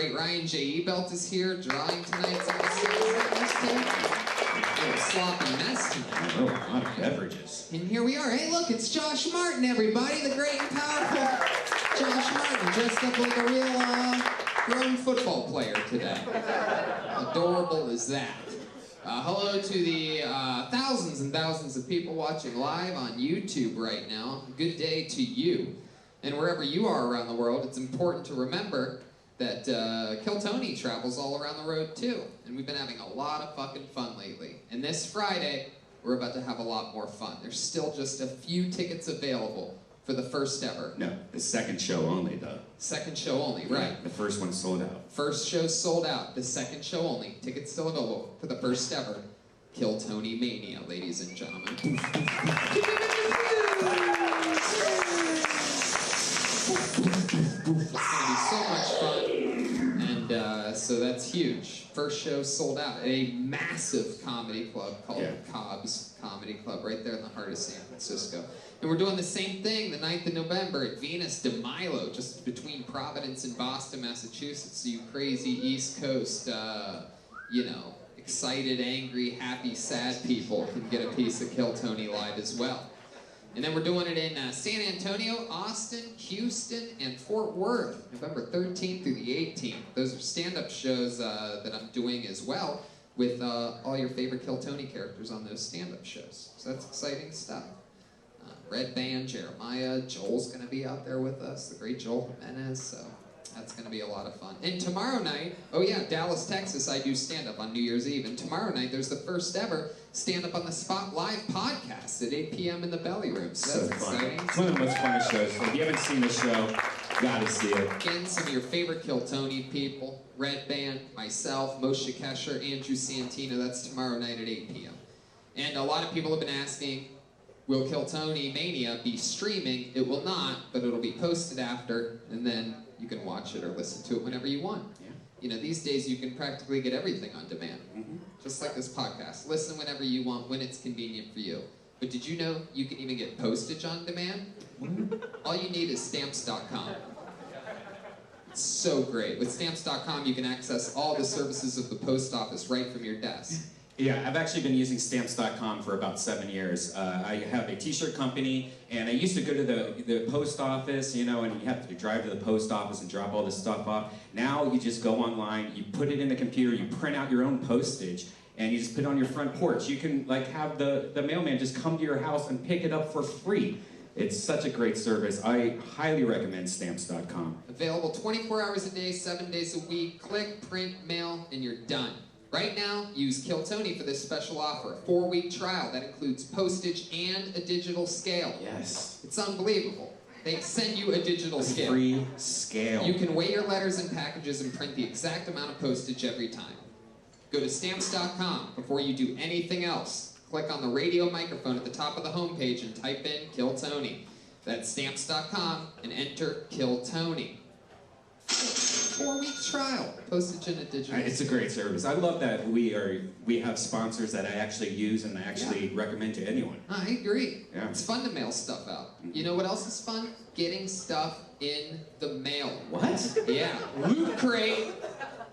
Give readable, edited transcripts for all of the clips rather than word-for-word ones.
great Ryan J. Ebelt is here, drawing tonight's episode. A sloppy mess tonight. Oh, a lot of beverages. And here we are. Hey, look, it's Josh Martin, everybody, the great and powerful Josh Martin, dressed up like a real grown football player today. Adorable as that. Hello to the thousands and thousands of people watching live on YouTube right now. Good day to you. And wherever you are around the world, it's important to remember that Kill Tony travels all around the road too. And we've been having a lot of fucking fun lately. And this Friday, we're about to have a lot more fun. There's still just a few tickets available for the first ever. No, the second show only, though. Second show only, right. The first one sold out. First show's sold out. The second show only. Tickets still available for the first ever Kill Tony Mania, ladies and gentlemen. It's going to be so much fun, and so that's huge. First show sold out at a massive comedy club called Cobb's Comedy Club, right there in the heart of San Francisco. And we're doing the same thing the 9th of November at Venus de Milo, just between Providence and Boston, Massachusetts. So you crazy East Coast, excited, angry, happy, sad people can get a piece of Kill Tony live as well. And then we're doing it in San Antonio, Austin, Houston, and Fort Worth, November 13th through the 18th. Those are stand-up shows that I'm doing as well with all your favorite Kill Tony characters on those stand-up shows. So that's exciting stuff. Red Band, Jeremiah, Joel's going to be out there with us, the great Joel Jimenez, so that's going to be a lot of fun. And tomorrow night, Dallas, Texas, I do stand-up on New Year's Eve, and tomorrow night there's the first ever Stand-Up on the Spot live podcast at 8 p.m. in the Belly Room, so that's exciting. It's one of the most fun shows. If you haven't seen the show, you gotta see it. Again, some of your favorite Kill Tony people, Red Band, myself, Moshe Kesher, Andrew Santino, that's tomorrow night at 8 p.m. And a lot of people have been asking, will Kill Tony Mania be streaming? It will not, but it'll be posted after, and then you can watch it or listen to it whenever you want. Yeah. You know, these days you can practically get everything on demand. Mm-hmm. Just like this podcast. Listen whenever you want, when it's convenient for you. But did you know you can even get postage on demand? All you need is stamps.com. It's so great. With stamps.com, you can access all the services of the post office right from your desk. Yeah, I've actually been using Stamps.com for about 7 years. I have a t-shirt company, and I used to go to the post office, and you have to drive to the post office and drop all this stuff off. Now you just go online, you put it in the computer, you print out your own postage, and you just put it on your front porch. You can have the mailman just come to your house and pick it up for free. It's such a great service. I highly recommend Stamps.com. Available 24 hours a day, 7 days a week. Click, print, mail, and you're done. Right now, use Kill Tony for this special offer. A 4-week trial that includes postage and a digital scale. Yes. It's unbelievable. They send you a digital scale. Free scale. You can weigh your letters and packages and print the exact amount of postage every time. Go to Stamps.com before you do anything else. Click on the radio microphone at the top of the homepage and type in Kill Tony. That's Stamps.com and enter Kill Tony. 4-week trial, postage and a digital. It's a great service. I love that we have sponsors that I actually use and I actually recommend to anyone. I agree. Yeah. It's fun to mail stuff out. You know what else is fun? Getting stuff in the mail. What? Yeah. Loot Crate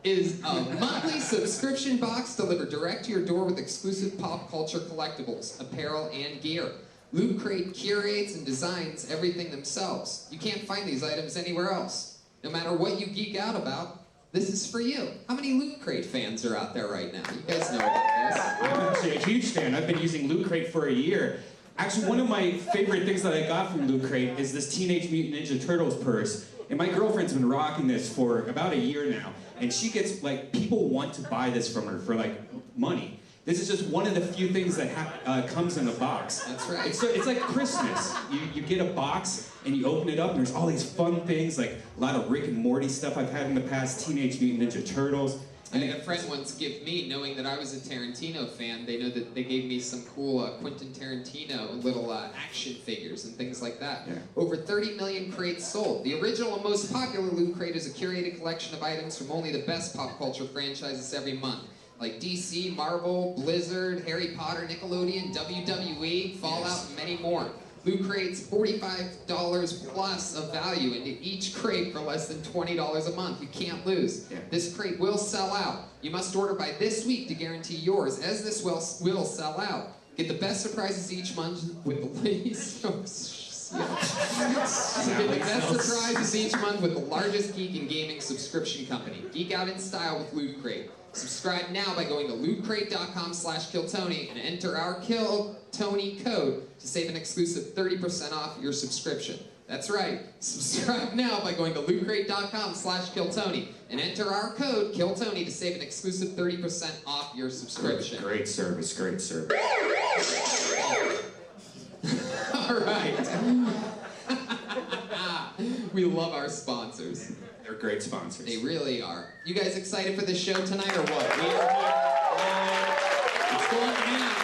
is a monthly subscription box delivered direct to your door with exclusive pop culture collectibles, apparel, and gear. Loot Crate curates and designs everything themselves. You can't find these items anywhere else. No matter what you geek out about, this is for you. How many Loot Crate fans are out there right now? You guys know about this. I'm actually a huge fan. I've been using Loot Crate for a year. Actually, one of my favorite things that I got from Loot Crate is this Teenage Mutant Ninja Turtles purse. And my girlfriend's been rocking this for about a year now. And she gets, people want to buy this from her for, money. This is just one of the few things that comes in a box. That's right. It's like Christmas. You get a box and you open it up and there's all these fun things, like a lot of Rick and Morty stuff I've had in the past, Teenage Mutant Ninja Turtles. I had a friend once give me, knowing that I was a Tarantino fan, they know that they gave me some cool Quentin Tarantino little action figures and things like that. Yeah. Over 30 million crates sold. The original and most popular Loot Crate is a curated collection of items from only the best pop culture franchises every month. Like DC, Marvel, Blizzard, Harry Potter, Nickelodeon, WWE, Fallout, and many more. Loot Crate's $45 plus of value into each crate for less than $20 a month. You can't lose. Yeah. This crate will sell out. You must order by this week to guarantee yours, as this will sell out. Get the best surprises each month with the least. Get the best surprises each month with the largest geek and gaming subscription company. Geek out in style with Loot Crate. Subscribe now by going to lootcrate.com/KillTony and enter our Kill Tony code to save an exclusive 30% off your subscription. That's right. Subscribe now by going to lootcrate.com/KillTony and enter our code KillTony to save an exclusive 30% off your subscription. Great service, great service. All right. We love our sponsors. They're great sponsors. They really are. You guys excited for the show tonight or what? We are here. It's going down.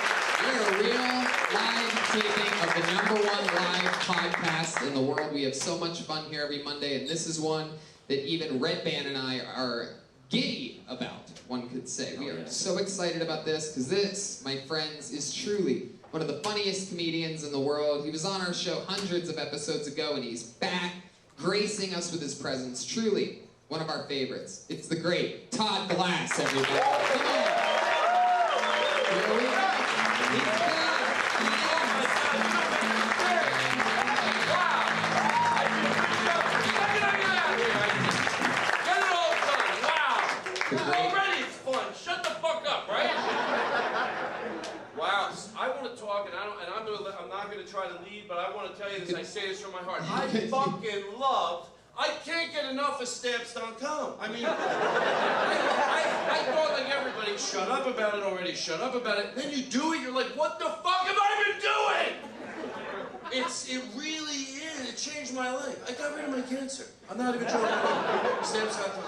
We're a real live taping of the #1 live podcast in the world. We have so much fun here every Monday, and this is one that even Red Band and I are giddy about, one could say. We are so excited about this, because this, my friends, is truly one of the funniest comedians in the world. He was on our show hundreds of episodes ago, and he's back, gracing us with his presence. Truly, one of our favorites. It's the great Todd Glass, everybody. Come on. Here we go. He's back. Get it all done. Wow. Already it's fun. Shut the fuck up, right? Wow. I want to talk, and I'm not going to try to lead, but I want to tell you this. I say this from my heart. I fucking loved. I can't get enough of stamps.com. I mean, I thought like everybody, shut up about it already. Shut up about it. Then you do it. You're like, what the fuck have I been doing? It really is. It changed my life. I got rid of my cancer. I'm not even joking. Stamps.com.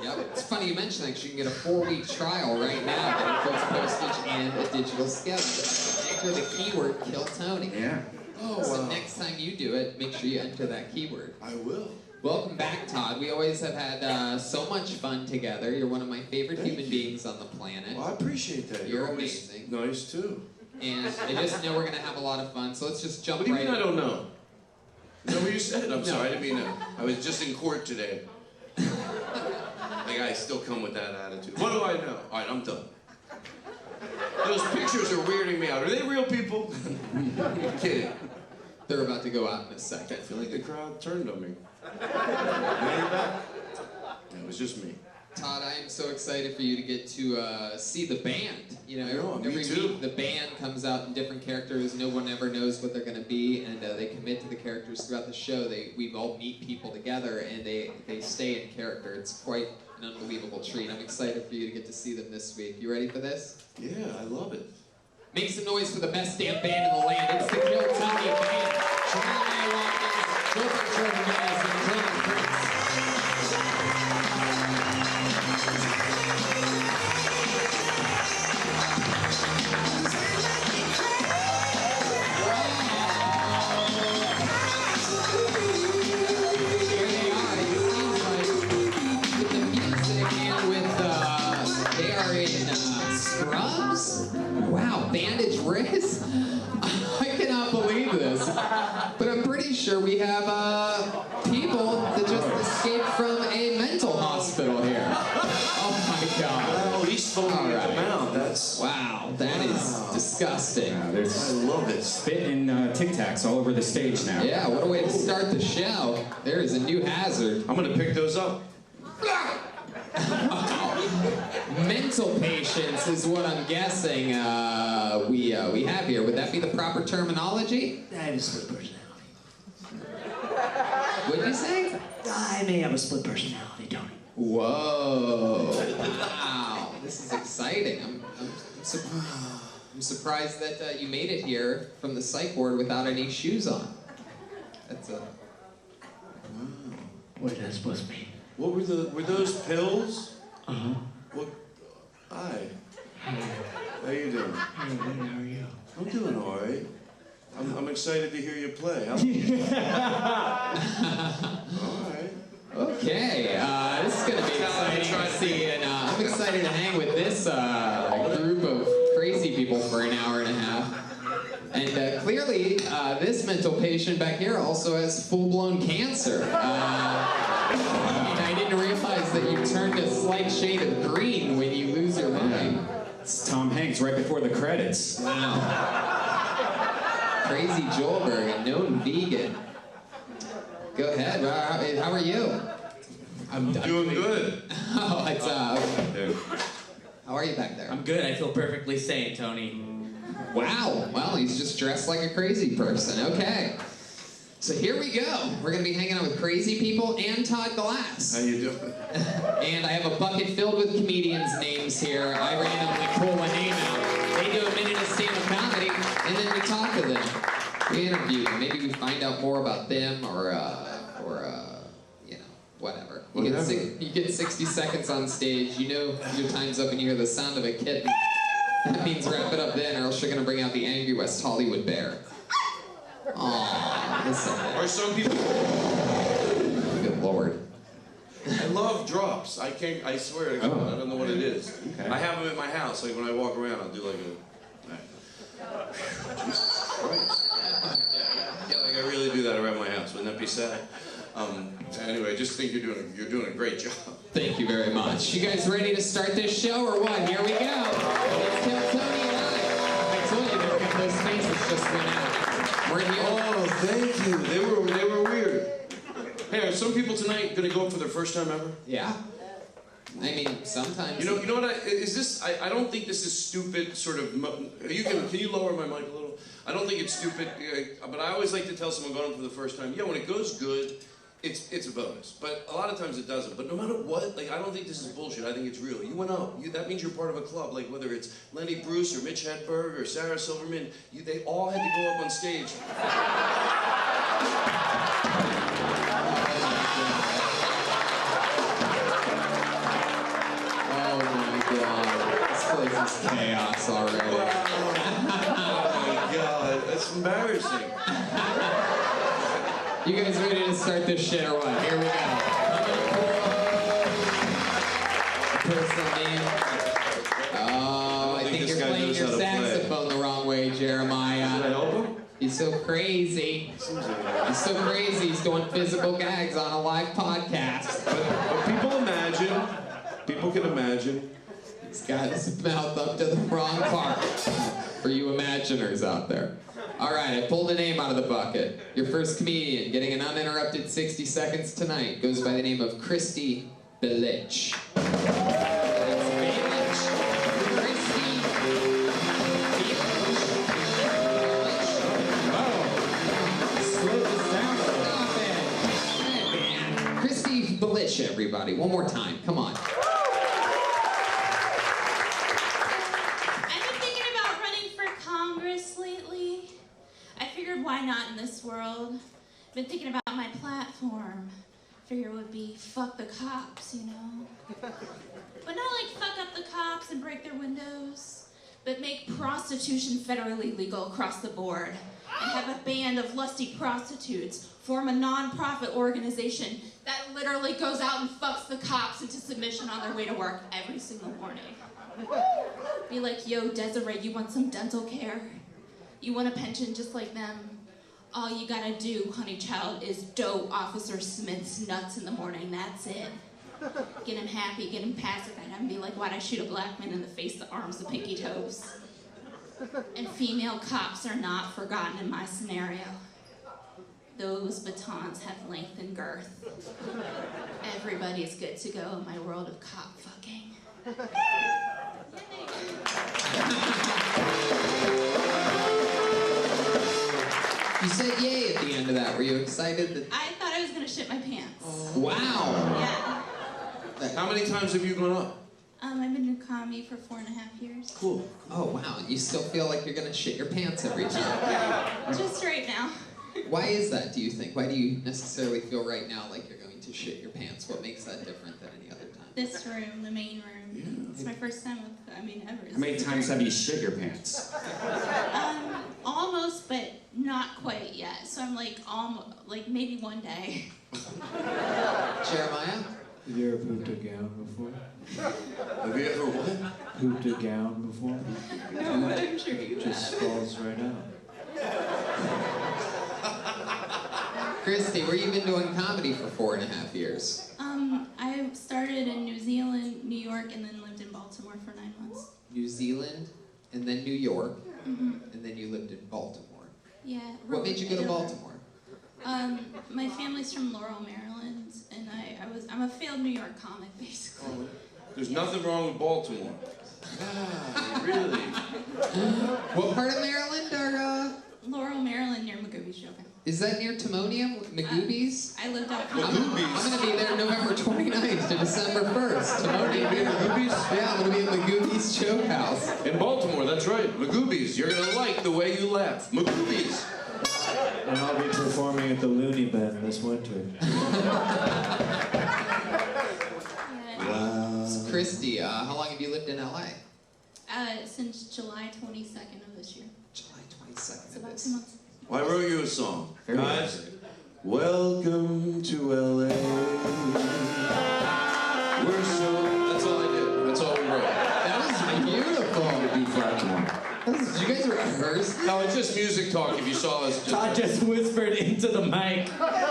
Yep. It's funny you mention that, because you can get a 4-week trial right now that includes postage and a digital schedule. Enter the keyword Kill Tony. Yeah. Oh, so next time you do it, make sure you enter that keyword. I will. Welcome back, Todd. We always have had so much fun together. You're one of my favorite human beings on the planet. Well, I appreciate that. You're amazing. Nice too. And I just know we're going to have a lot of fun, so let's just jump What do you right mean in. I don't know? Is that what you said? I'm No. sorry, I didn't mean that. I was just in court today. Like, I still come with that attitude. What do I know? All right, I'm done. Those pictures are weirding me out. Are they real people? I'm kidding. They're about to go out in a I second. feel like the crowd turned on me. It was just me. Todd, I am so excited for you to get to see the band. You know, Me every too. week the band comes out in different characters. No one ever knows what they're going to be, and they commit to the characters throughout the show. We all meet people together, and they stay in character. It's quite an unbelievable treat. I'm excited for you to get to see them this week. You ready for this? Yeah, I love it. Make some noise for the best damn band in the land. It's the Kill Tony Band. Jeremiah Watkins, Gilbert Jordan Gomez, and Clement Prince. Here they are. It seems like with the music and with they are in Scrubs. Wow, Bandage Riz? I cannot believe this. But I'm pretty sure we have people that just escaped from a mental hospital here. Oh my God. Well, at least told me All to right. come out. That's... Wow, that is disgusting. Yeah, I there's love it. spit and Tic Tacs all over the stage now. Yeah, what a way to start the show. There is a new hazard. I'm gonna pick those up. Mental patients is what I'm guessing we have here. Would that be the proper terminology? I have a split personality. What'd you say? I may have a split personality, Tony. Whoa! Wow, this is exciting. I'm surprised that you made it here from the psych ward without any shoes on. That's a. What is that supposed to mean? What were those pills? Uh-huh. What? Hi. Hey, How you doing? hey, good, how are you? I'm doing all right. I'm excited to hear you play. All right. Okay, this is gonna be exciting to see, and I'm excited to hang with this group of crazy people for an hour and a half. And And clearly, this mental patient back here also has full-blown cancer. I didn't realize that you turned a slight shade of green when you lose your mind. It's Tom Hanks right before the credits. Wow. Crazy Joelberg, a known vegan. Go ahead. How are you? I'm doing good. Oh, it's How are you back there? I'm good. I feel perfectly sane, Tony. Wow. Well, he's just dressed like a crazy person. Okay. So here we go. We're going to be hanging out with crazy people and Todd Glass. How you doing? And I have a bucket filled with comedians' names here. I randomly pull a name out. They do a minute of stand-up comedy, and then we talk to them. We interview them. Maybe we find out more about them or whatever. You get 60 seconds on stage. You know your time's up and you hear the sound of a kitten. That means wrap it up then, or else you're going to bring out the angry West Hollywood bear. Aww, listen. Or some people. Good Lord. I love drops. I swear to God, I don't know what it is. Okay. I have them at my house. Like when I walk around, I'll do like a. Jesus Christ. Yeah, like I really do that around my house. Wouldn't that be sad? Anyway, I just think you're doing a great job. Thank you very much. You guys ready to start this show or what? Here we go. It's Kill Tony Live. I told you that those faces just went out. We're here. Oh, thank you. They were weird. Hey, are some people tonight gonna go up for their first time ever? Yeah. I mean, sometimes. You know what? Is this? I don't think this is stupid. Sort of. Can you lower my mic a little? I don't think it's stupid. But I always like to tell someone going up for the first time. Yeah, when it goes good, it's a bonus. But a lot of times it doesn't. But no matter what, like I don't think this is bullshit. I think it's real. You went up. That means you're part of a club. Like whether it's Lenny Bruce or Mitch Hedberg or Sarah Silverman, they all had to go up on stage. Oh my God. This place is chaos already. Oh my God, that's embarrassing. You guys ready to start this shit or what? Here we go. Personal name. Oh, I think you're playing your saxophone the wrong way, Jeremiah. Can I help him? He's so crazy. He's so crazy. He's doing physical gags on a live podcast. But people can imagine. He's got his mouth up to the wrong part. For you imaginers out there. All right, I pulled a name out of the bucket. Your first comedian getting an uninterrupted 60 seconds tonight goes by the name of Christy Bilich. Christy Bilich, everybody. One more time. Come on. Why not in this world? Been thinking about my platform. Figure it would be fuck the cops, you know? But not like fuck up the cops and break their windows, but make prostitution federally legal across the board and have a band of lusty prostitutes form a non-profit organization that literally goes out and fucks the cops into submission on their way to work every single morning. Be like, yo, Desiree, you want some dental care? You want a pension just like them? All you gotta do, honey child, is dope Officer Smith's nuts in the morning. That's it. Get him happy, get him pacified, and be like, why'd I shoot a black man in the face, the arms, the pinky toes? And female cops are not forgotten in my scenario. Those batons have length and girth. Everybody's good to go in my world of cop fucking. You said yay at the end of that. Were you excited? I thought I was gonna shit my pants. Wow. Yeah. How many times have you gone up? I've been in comedy for 4.5 years. Cool. Oh, wow. You still feel like you're going to shit your pants every time. Just right now. Why is that, do you think? Why do you necessarily feel right now like you're going to shit your pants? What makes that different than any other time? This room, the main room. Yeah. It's my first time with, ever. How many times have you shit your pants? Almost, but not quite yet. So I'm like, maybe one day. Jeremiah? Have you ever pooped a gown before? Have you ever what? Pooped a gown before? No, but I'm sure you Just falls right out. Christy, where you been doing comedy for 4.5 years? I started in New Zealand, New York, and then lived in Baltimore for 9 months. New Zealand, and then New York, and then you lived in Baltimore. Yeah. What made you go to Baltimore? My family's from Laurel, Maryland, and I'm a failed New York comic, basically. Oh, there's nothing wrong with Baltimore. Ah, really? What part of Maryland are, Laurel, Maryland, near Montgomery. is that near Timonium, Magoobies? I lived out. I'm gonna be there November 29th to December 1st. Timonium, Magoobies? Yeah, I'm gonna be at Magoobies Choke House. In Baltimore, that's right. Magoobies. You're gonna like the way you laugh. Magoobies. And I'll be performing at the Looney Bin this winter. Yeah. Christy, how long have you lived in LA? Since July 22nd of this year. July It's 22nd of about 2 this. months. Well, I wrote you a song. Very Guys, good. welcome to LA. We're so... That's all I did. That's all we wrote. That was beautiful. B flat tomorrow. Did you guys rehearse? No, it's just music talk if you saw us. Todd just whispered into the mic.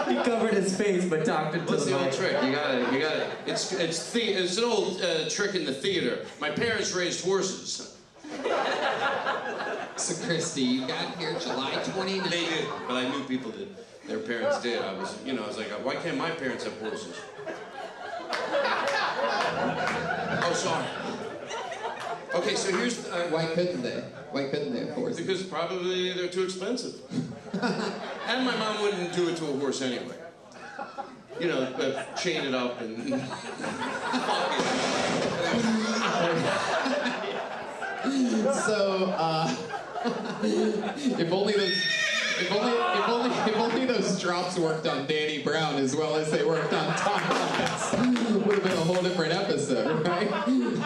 He covered his face but talked into What's the the old mic. trick? You got it. It's an old trick in the theater. My parents raised horses. So Christy, you got here July 29th. They did, but I knew people did. Their parents did. I was like, why can't my parents have horses? Oh, sorry. Okay, so here's... Why couldn't they? Why couldn't they, of course? Because probably they're too expensive. And my mom wouldn't do it to a horse anyway. Chain it up and... So, if only those drops worked on Danny Brown as well as they worked on Todd, would have been a whole different episode, right?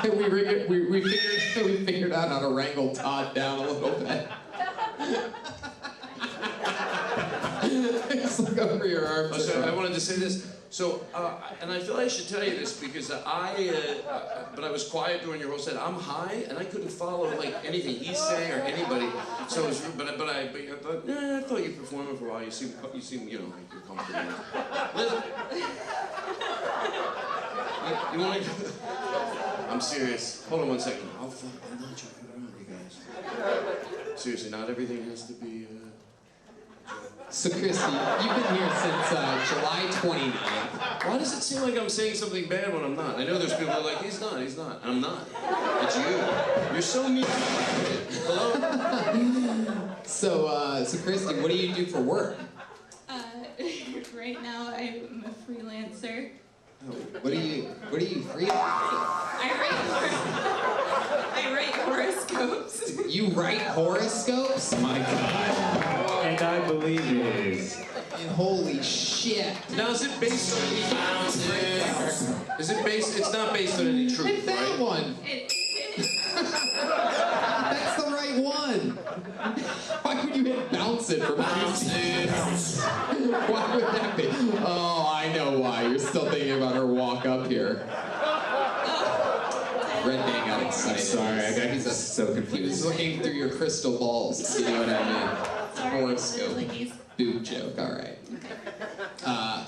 We figured out how to wrangle Todd down a little bit. It's like over your arms. So I wanted to say this. So, and I feel I should tell you this because but I was quiet during your whole set. I'm high and I couldn't follow like anything he's saying or anybody. So, it was, but I thought you performed for a while. You seem like you're comfortable. Listen. You want to? I'm serious. Hold on 1 second. I'm not joking around, you guys. Seriously, not everything has to be. So Christy, you've been here since July 29th. Why does it seem like I'm saying something bad when I'm not? I know there's people that are like, he's not. I'm not. It's you. You're so mean. Hello? So Christy, what do you do for work? Right now, I'm a freelancer. What do you freelance? I write horoscopes. You write horoscopes? My God. And I believe it is. And holy shit. Now, is it based on any Is it based? It's not based on any truth, Pick that right? one. That's the right one. Why would you hit bounce it for bounce? Why would that be? Oh, I know why. You're still thinking about her walk up here. Red Dan got excited. Sorry, I got so He's confused. looking through your crystal balls. You know what I mean? Sorry, Horoscope. ladies. Boob joke. All right.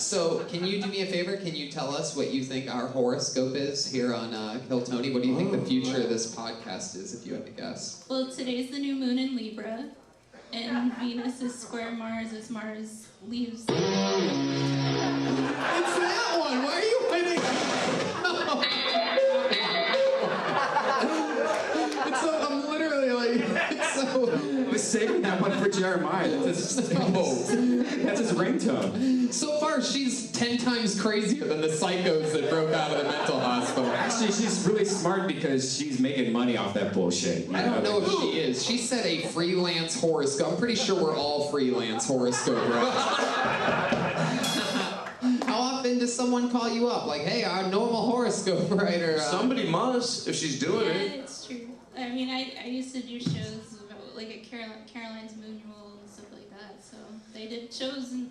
So, can you do me a favor? Can you tell us what you think our horoscope is here on Kill Tony? What do you think the future of this podcast is, if you had to guess? Well, today's the new moon in Libra, and Venus is square Mars as Mars leaves. It's that one. Why are you hiding? It's so, I'm literally like, it's so. I was saving that one for Jeremiah. That's his ringtone. So far, she's 10 times crazier than the psychos that broke out of the mental hospital. Actually, she's really smart because she's making money off that bullshit. I don't know if she is. She said a freelance horoscope. I'm pretty sure we're all freelance horoscope writers. How often does someone call you up? Like, hey, our normal horoscope writer. Somebody must, if she's doing Yeah, it. it's true. I mean, I used to do shows about, like at Caroline's Moon Roll and stuff like that. So they did shows and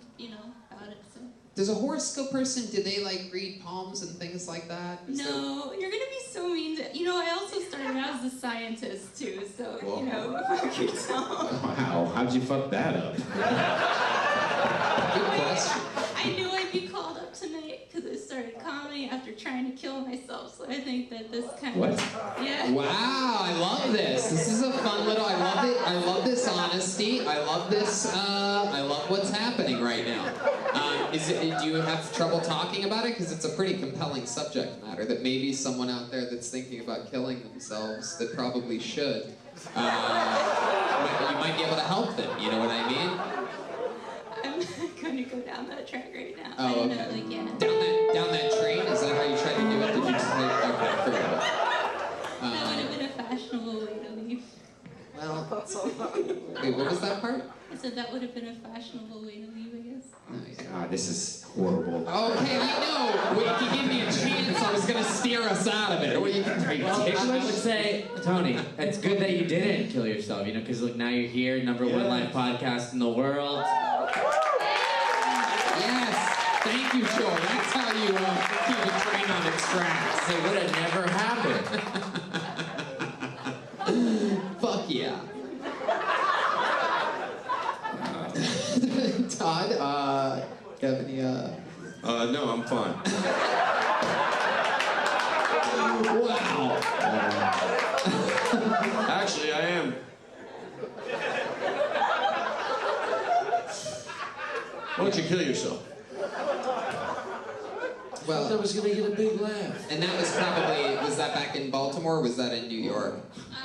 about it. So Does a horoscope person, do they like read palms and things like that? no, you're gonna be so mean to. I also started out as a scientist too. So fuck yourself. Wow, how'd you fuck that up? Good good question. I knew I'd be called up tonight because I started comedy after trying to kill myself. So I think that this kind What? of yeah. Wow, I love this. This is a fun little. I love it. I love this honesty. I love this. I love what's happening right now. Do you have trouble talking about it? Because it's a pretty compelling subject matter that maybe someone out there that's thinking about killing themselves that probably should. You might be able to help them. You know what I mean? I'm not going to go down that track right now. Oh, I don't okay. know, like, yeah. Down that train? Is that how you tried to do it? Did you just like, okay, forget it. That would have been a fashionable way to leave. Well, wait, what was that part? I said that would have been a fashionable way to leave, I guess. Nice. God, this is horrible. Okay, I know. Well, if you give me a chance, I was gonna steer us out of it. Are you I would say, Tony, it's good that you didn't kill yourself, you know, because look, now you're here, number one live podcast in the world. Yes. Thank you, Joel. That's how you keep a train on its tracks. It would have never happened. Fuck yeah. Todd, do you have any, No, I'm fine. Wow. Actually, I am. Why don't you kill yourself? Well, That was gonna get a big laugh. and that was probably, was that back in Baltimore or was that in New York?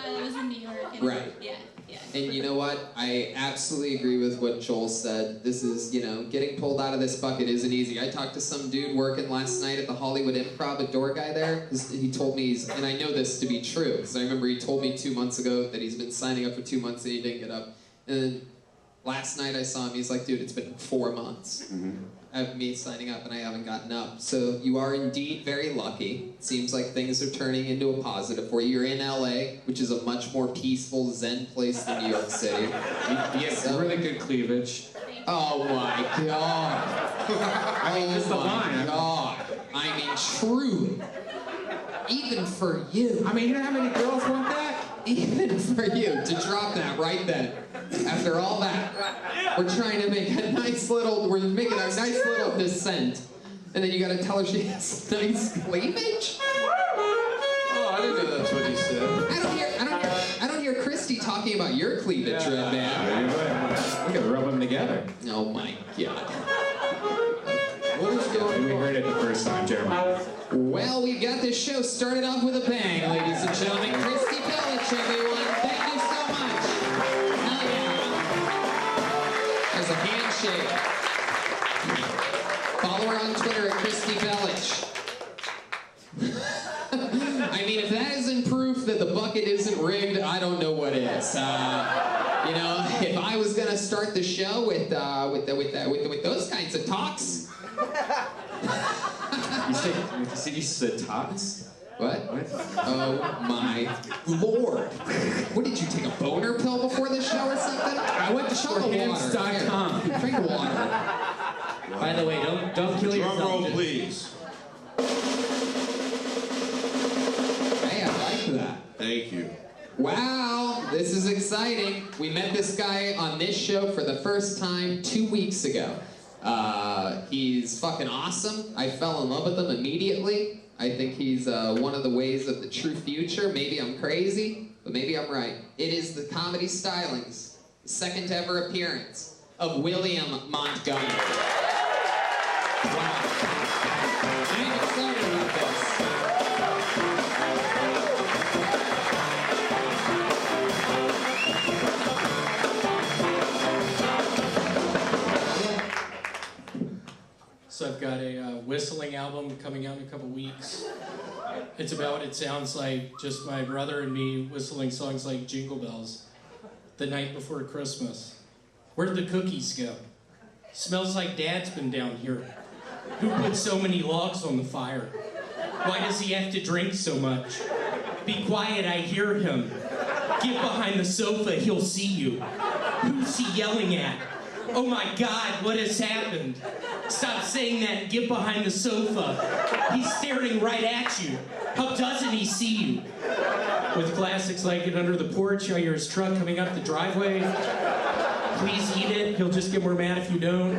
It was in New York. And Right. Yeah, yeah. And you know what? I absolutely agree with what Joel said. This is, you know, getting pulled out of this bucket isn't easy. I talked to some dude working last night at the Hollywood Improv, a door guy there. He told me, and I know this to be true, because I remember he told me 2 months ago that he's been signing up for 2 months and he didn't get up. And then last night I saw him, he's like, dude, it's been 4 months. Of me signing up and I haven't gotten up. So you are indeed very lucky. It seems like things are turning into a positive for you. You're in LA, which is a much more peaceful, zen place than New York City. He has really good cleavage. Oh my god. I mean, just the line. God. I mean, truly. Even for you. I mean, you know how many girls want that? Even for you to drop that right then. After all that, we're trying to make a nice little, we're making a nice little descent. And then you gotta tell her she has nice cleavage? Oh, I didn't know that's what he said. I don't hear Christy talking about your cleavage, Red Man. We gotta rub them together. Oh my god. What is going We on? heard it the first time, Jeremy. Well, we've got this show started off with a bang, ladies and gentlemen. Christy Pillich, everyone. Thank you so much. Hell yeah. There's a handshake. Follow her on Twitter at Christy Pillich. I mean, if that isn't proof that the bucket isn't rigged, I don't know what is. You know, if I was gonna start the show with those kinds of talks. You said tots? What? Oh my lord. What did you take, a boner pill before the show or something? I went to Shorthands.com. Drink water. By the way, don't kill Drum yourself. roll, just- please. Hey, I like that. Thank you. Wow, this is exciting. We met this guy on this show for the first time 2 weeks ago. He's fucking awesome. I fell in love with him immediately. I think he's one of the ways of the true future. Maybe I'm crazy, but maybe I'm right. It is the Comedy Stylings' second ever appearance of William Montgomery. Wow. I'm excited about this. So I've got a whistling album coming out in a couple weeks. It sounds like just my brother and me whistling songs like Jingle Bells the night before Christmas. Where'd the cookies go? Smells like Dad's been down here. Who put so many logs on the fire? Why does he have to drink so much? Be quiet, I hear him. Get behind the sofa, he'll see you. Who's he yelling at? Oh my God, what has happened? Stop saying that and get behind the sofa. He's staring right at you. How doesn't he see you? With classics like It Under the Porch, I hear his truck coming up the driveway. Please eat it, he'll just get more mad if you don't.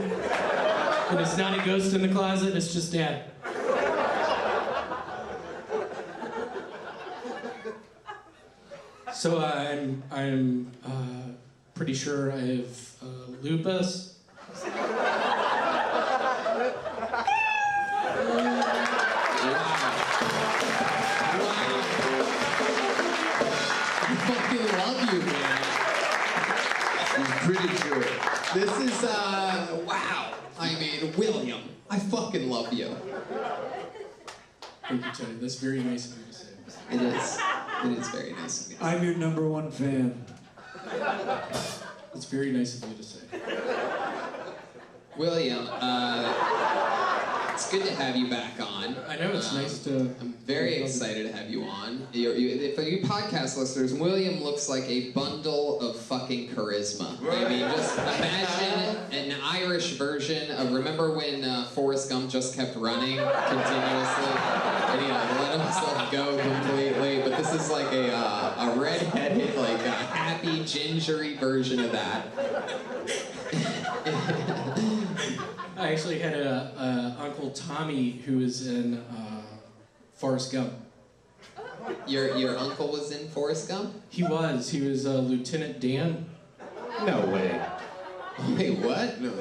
And it's not a ghost in the closet, it's just Dad. So I'm pretty sure I have lupus. Love you, man. I'm pretty sure. This is, wow. I mean, William, I fucking love you. Thank you, Tony. That's very nice of you to say. It is. It is very nice of you. I'm your #1 fan. It's very nice of you to say. William, it's good to have you back on. I know, it's nice to... I'm very excited to have you on. For you podcast listeners, William looks like a bundle of fucking charisma. I mean, just imagine an Irish version of, remember when Forrest Gump just kept running continuously? And he let himself go completely. But this is like a red-headed, like a happy, gingery version of that. I actually had a Uncle Tommy who was in Forrest Gump. Your uncle was in Forrest Gump? He was Lieutenant Dan. No way. Wait, what? No.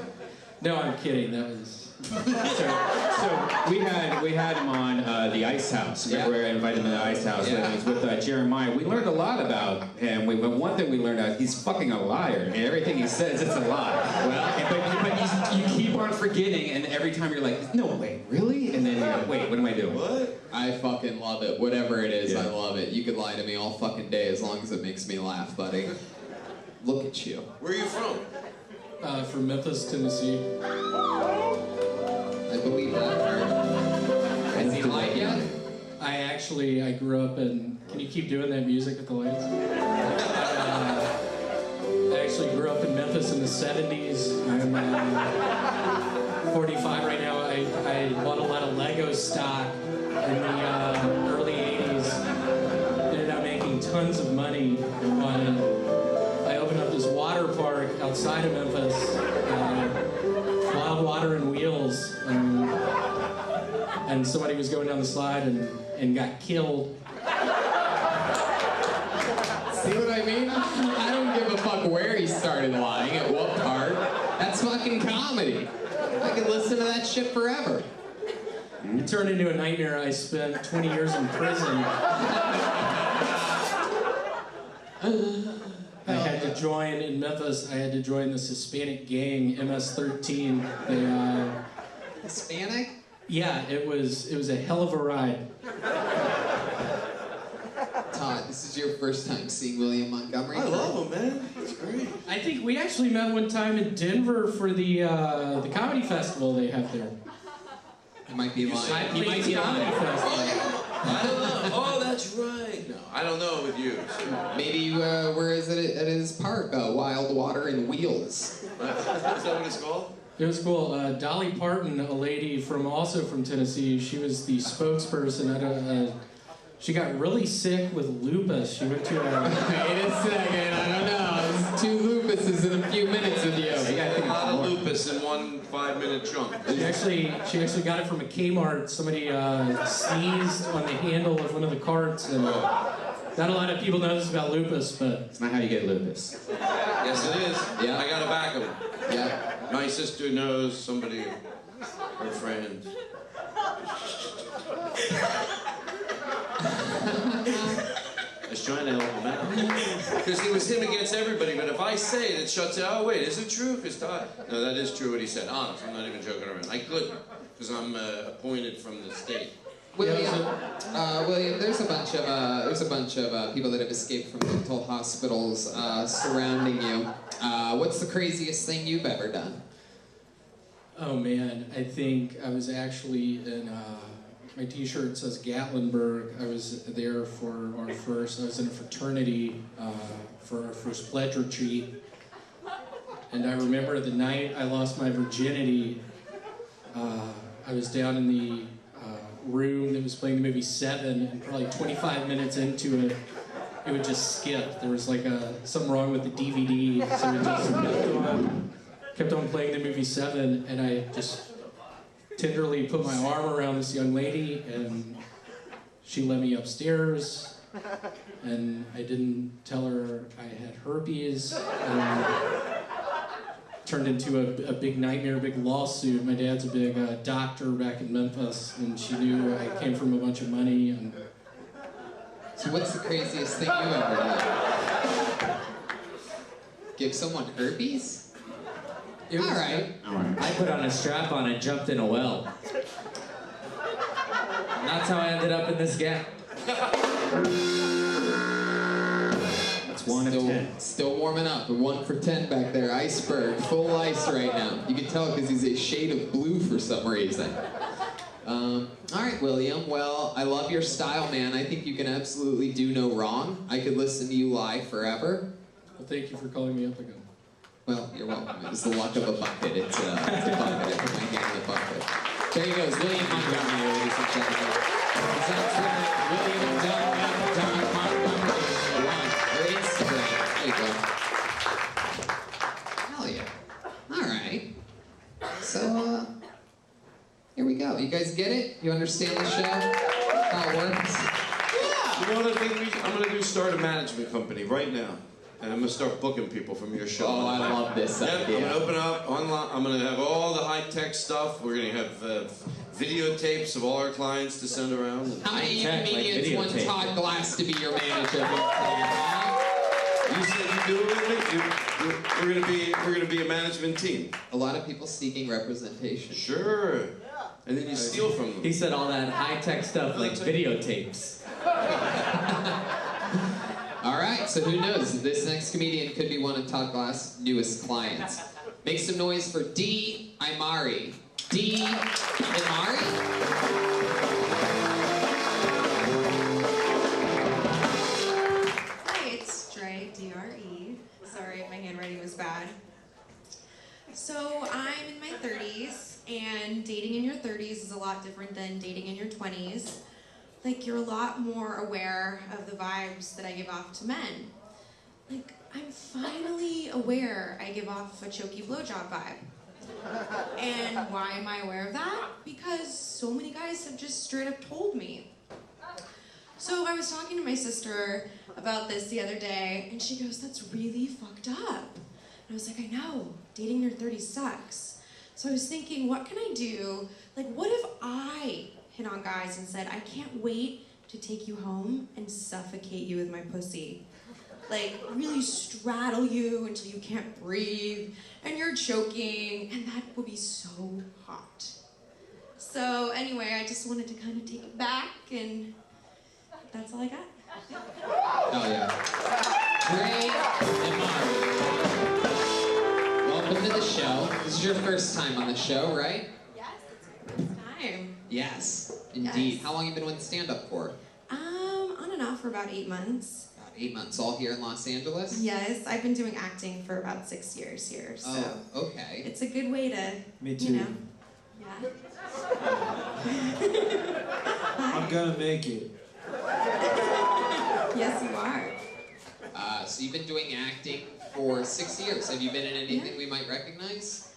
No, I'm kidding. That was... So we had him on the Ice House. Remember, I invited him to the Ice House. Yeah. And it was with Jeremiah. We learned a lot about him. But one thing we learned out, he's fucking a liar. And everything he says, it's a lie. Well, but you keep on forgetting, and every time you're like, no way, really? And then you're like, wait, what am I doing? What? I fucking love it. Whatever it is, Yeah. I love it. You could lie to me all fucking day as long as it makes me laugh, buddy. Look at you. Where are you from? From Memphis, Tennessee. I believe that part. Has he lied yet? I grew up in... Can you keep doing that music with the lights? I actually grew up in Memphis in the 70s. I'm 45 right now. I bought a lot of Lego stock in the early 80s. Ended up making tons of money on it. I opened up this water park outside of Memphis. Wild Water and Wheels. And somebody was going down the slide and got killed. See what I mean? I don't give a fuck where he started lying, at what part. That's fucking comedy. I could listen to that shit forever. It turned into a nightmare. I spent 20 years in prison. I had to join, in Memphis, I had to join this Hispanic gang, MS-13. They, Hispanic? yeah, it was a hell of a ride. Todd, this is your first time seeing William Montgomery? I love him, man. It's great. I think we actually met one time in Denver for the comedy festival they have there. I might be lying. He might be comedy festival. I don't know. Oh, that's right. No, I don't know with you. So. Maybe where is it at his park? Wild Water and Wheels. Is that what it's called? It was cool. Dolly Parton, a lady also from Tennessee, she was the spokesperson. She got really sick with lupus. She went to a... Wait a second, I don't know. There's 2 lupuses in a few minutes with you. A lot of lupus in one 5-minute chunk. She actually got it from a Kmart. Somebody sneezed on the handle of one of the carts, and not a lot of people know this about lupus, but It's not how you get lupus. Yes, it is. Yeah. I got a back of him. Yeah. My sister knows somebody, her friend. I was trying to help him out. Because it was him against everybody, but if I say it, it shuts it. Oh, wait, is it true? Because Todd... No, that is true what he said. Honest, I'm not even joking around. I couldn't, because I'm appointed from the state. William, there's a bunch of people that have escaped from mental hospitals surrounding you. What's the craziest thing you've ever done? oh man, I think I was actually in... my t-shirt says Gatlinburg. I was there for I was in a fraternity for our first pledge retreat. And I remember the night I lost my virginity, I was down in the room that was playing the movie Seven, and probably 25 minutes into it, it would just skip. There was like something wrong with the DVD, so it just kept on playing the movie Seven, and I just tenderly put my arm around this young lady, and she led me upstairs, and I didn't tell her I had herpes, and turned into a big nightmare, a big lawsuit. My dad's a big doctor back in Memphis, and she knew I came from a bunch of money. And So what's the craziest thing you ever done? Give someone herpes? it was, All right. I put on a strap on and jumped in a well. And that's how I ended up in this gap. That's 1 of 10. Still warming up. 1 for 10 back there. Iceberg. Full ice right now. You can tell because he's a shade of blue for some reason. All right, William. Well, I love your style, man. I think you can absolutely do no wrong. I could listen to you lie forever. well, thank you for calling me up again. Well, you're welcome. It's the luck of a bucket. It's a bucket. I put my hand in the bucket. There he goes, William Montgomery, ladies and gentlemen. That's right, Montgomery on Instagram. There you go. Hell yeah. All right. So, here we go. You guys get it? You understand the show? How it works? You know what I think? I'm going to start a management company right now. And I'm going to start booking people from your show. Oh, I love this Yep, idea. I'm going to open up online. I'm going to have all the high-tech stuff. We're going to have videotapes of all our clients to send around. How many High-tech, like comedians want videotape. Todd Glass to be your manager? You said you do it with me. We're going to be a management team. A lot of people seeking representation. Sure. And then you steal from them. He said all that high-tech stuff like videotapes. All right, so who knows? This next comedian could be one of Todd Glass' newest clients. Make some noise for D. Imari. D. Imari? Hi, it's Dre, D-R-E. Sorry if my handwriting was bad. So I'm in my 30s, and dating in your 30s is a lot different than dating in your 20s. Like, you're a lot more aware of the vibes that I give off to men. Like, I'm finally aware I give off a choky blowjob vibe. And why am I aware of that? Because so many guys have just straight up told me. So I was talking to my sister about this the other day, and she goes, "That's really fucked up." And I was like, "I know, dating in your 30s sucks." So I was thinking, what can I do? Like, what if I hit on guys and said, "I can't wait to take you home and suffocate you with my pussy. Like, really straddle you until you can't breathe, and you're choking, and that would be so hot." So anyway, I just wanted to kind of take it back, and that's all I got. Oh, yeah. Great. Imari. Welcome to the show. This is your first time on the show, right? Yes, it's my first time. Yes, indeed. Yes. How long have you been with stand-up for? On and off for about 8 months. About 8 months, all here in Los Angeles? Yes, I've been doing acting for about 6 years here, so Oh, okay. it's a good way to, Me you too. know. Yeah. I'm gonna make it. Yes, you are. So you've been doing acting for 6 years. Have you been in anything we might recognize?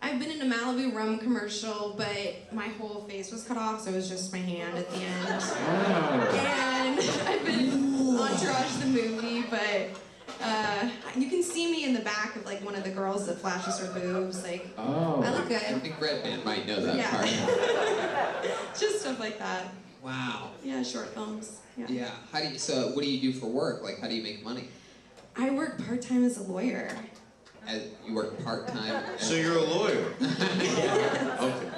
I've been in a Malibu rum commercial, but my whole face was cut off, so it was just my hand at the end. And I've been in Entourage the movie, but you can see me in the back of like one of the girls that flashes her boobs. Like, Oh. I look I good. think Red Band might know that Yeah. part. Just stuff like that. Wow. Yeah, short films. Yeah. Yeah. So what do you do for work? Like, how do you make money? I work part-time as a lawyer. You work part-time? So you're a lawyer? Okay.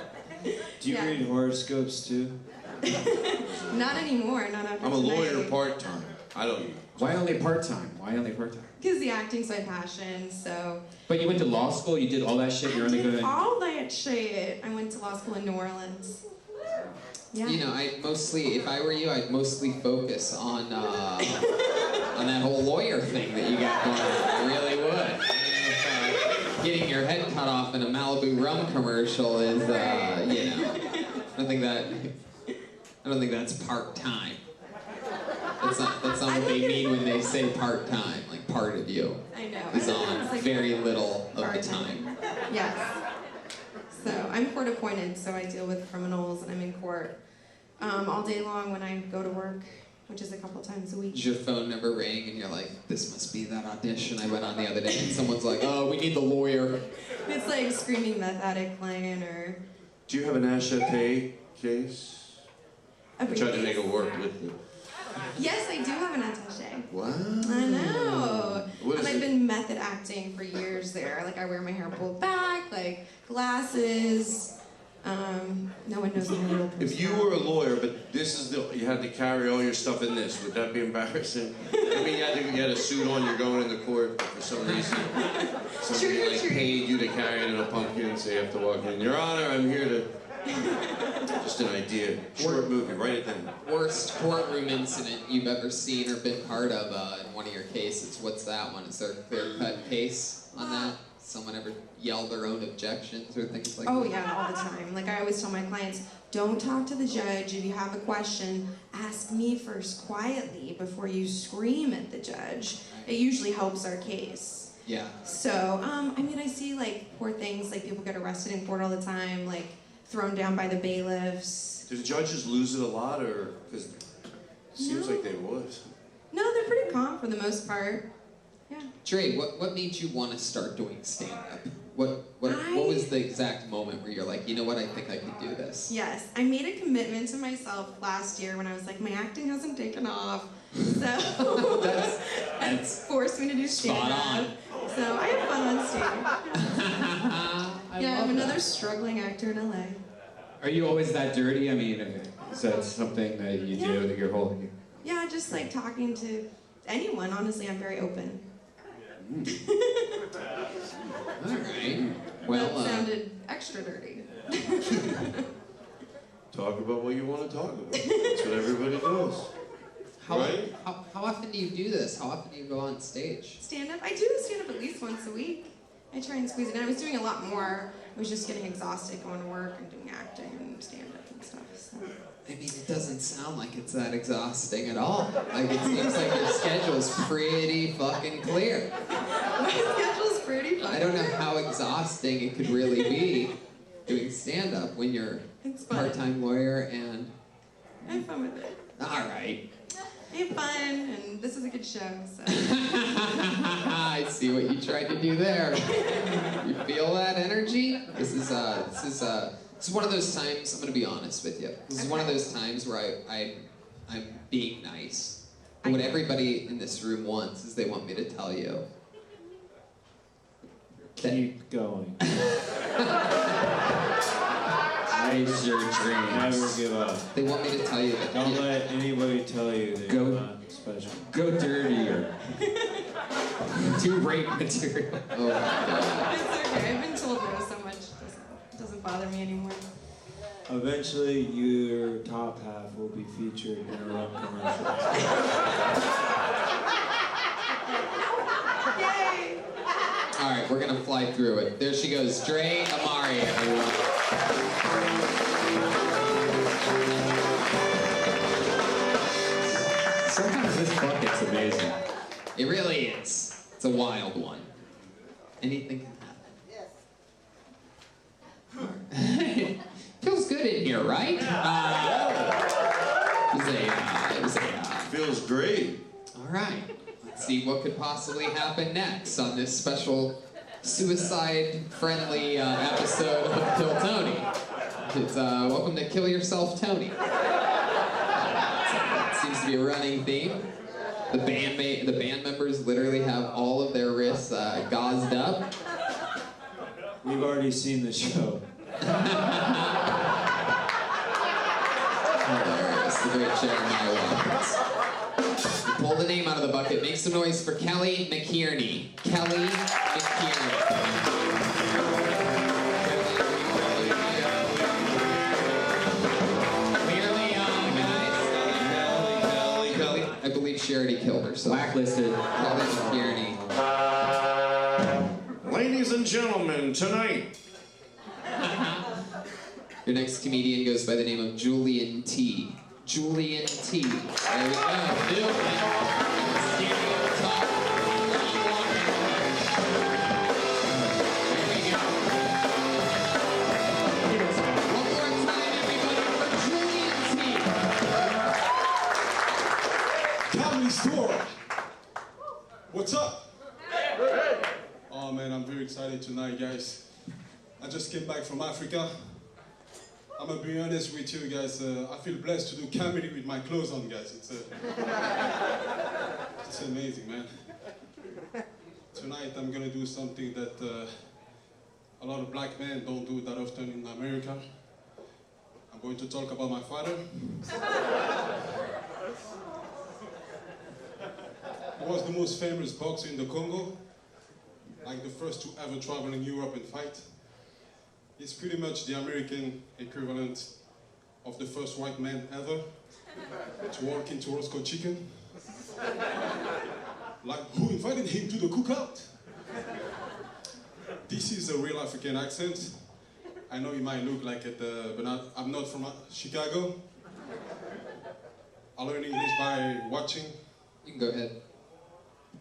Do you Yeah. read horoscopes too? Not anymore, not after I'm a lawyer tonight. part-time. I don't. Why only part-time? Why only part-time? Because the acting's my passion, so... But you went to law school, you did all that shit, you're I only did good. all that shit. I went to law school in New Orleans. Yeah. You know, if I were you, I'd mostly focus on that whole lawyer thing that you got going on. I really would. I don't know if, getting your head cut off in a Malibu rum commercial is, you know, I don't think that's part-time. That's not what they mean when they say part-time. Like, part of you I know. is It's on like very little of the part-time. time. Yes. So I'm court appointed, so I deal with criminals and I'm in court all day long when I go to work, which is a couple times a week. Does your phone never ring and you're like, this must be that audition I went on the other day, and someone's like, oh, we need the lawyer. It's like screaming meth addict playing or... Do you have an Ashate case? a I tried to briefcase. make it work with you. Yes, I do have an attaché. Wow. I know. What is And I've it? been method acting for years there. Like I wear my hair pulled back, like glasses. No one knows I'm a real person. If you were a lawyer, but this is you had to carry all your stuff in this, would that be embarrassing? I mean, you had a suit on, you're going into court for some reason. Somebody like paid you to carry it in a pumpkin, so you have to walk in. Your Honor, I'm here to... Just an idea. Short movie, write it down. Worst courtroom incident you've ever seen or been part of in one of your cases. What's that one? Is there a clear-cut case on that? Someone ever yelled their own objections or things like Oh that? yeah, all the time. Like I always tell my clients, don't talk to the judge. If you have a question, ask me first quietly before you scream at the judge. It usually helps our case. Yeah. So, I mean, I see like poor things, like people get arrested in court all the time, like thrown down by the bailiffs. Do the judges lose it a lot, or because it seems No. like they would? No, they're pretty calm for the most part. Yeah. Dre, what made you want to start doing stand-up? What was the exact moment where you're like, you know what, I think I could do this? Yes, I made a commitment to myself last year when I was like, my acting hasn't taken off, so that's forced me to do stand-up. Spot on. So I have fun on stage. Yeah, I'm another struggling actor in LA. Are you always that dirty? I mean, is that something that you do that your whole... Yeah, just like talking to anyone. Honestly, I'm very open. All right. Well, That sounded extra dirty. Talk about what you want to talk about. That's what everybody does. Right? How often do you do this? How often do you go on stage? Stand-up? I do stand-up at least once a week. I try and squeeze it in. I was doing a lot more. I was just getting exhausted going to work and doing acting and stand-up and stuff. So. I mean, it doesn't sound like it's that exhausting at all. Like, it seems like your schedule's pretty fucking clear. My schedule's pretty fun. I don't know how exhausting it could really be doing stand-up when you're a It's fun. part-time lawyer and... I have fun with it. All right. I have fun, and this is a good show, so. I see what you tried to do there. You feel that energy? This is one of those times, I'm gonna be honest with you. This is one of those times where I'm being nice. But what everybody in this room wants is they want me to tell you. Keep going. Chase your dreams. Never give up. They want me to tell you that. Don't let anybody tell you that Go. you're not special. Go dirtier. Do rape material. Oh my God. It's okay. I've been told no so much. It doesn't bother me anymore. Eventually, your top half will be featured in a rum commercial. Yay! All right, we're gonna fly through it. There she goes, Dre Amari, everyone. Sometimes this bucket's amazing. It really is. It's a wild one. Anything can happen. Feels good in here, right? It was a Feels great. all right. Let's see what could possibly happen next on this special suicide-friendly episode of Kill Tony. It's welcome to Kill Yourself, Tony. It seems to be a running theme. The band members literally have all of their wrists gauzed up. We've already seen the show. Hilarious, the great Jeremiah Watkins. You pull the name out of the bucket. Make some noise for Kelly McKierney. Kelly Clearly, guys. Kelly, I believe she already killed herself. Blacklisted. Kelly McKierney. Ladies and gentlemen, tonight. Your next comedian goes by the name of Julian T. Julian T. There we go. Julian. Stereotype. There we go. What's up? Oh man, I'm very excited tonight, guys. I just came back from Africa. I'm gonna be honest with you guys. I feel blessed to do comedy with my clothes on, guys. It's amazing, man. Tonight I'm gonna do something that a lot of black men don't do that often in America. I'm going to talk about my father. He was the most famous boxer in the Congo, like the first to ever travel in Europe and fight. He's pretty much the American equivalent of the first white man ever to walk into Roscoe Chicken. Like, who invited him to the cookout? This is a real African accent. I know it might look like it, but I'm not from Chicago. I learned English by watching. You can go ahead.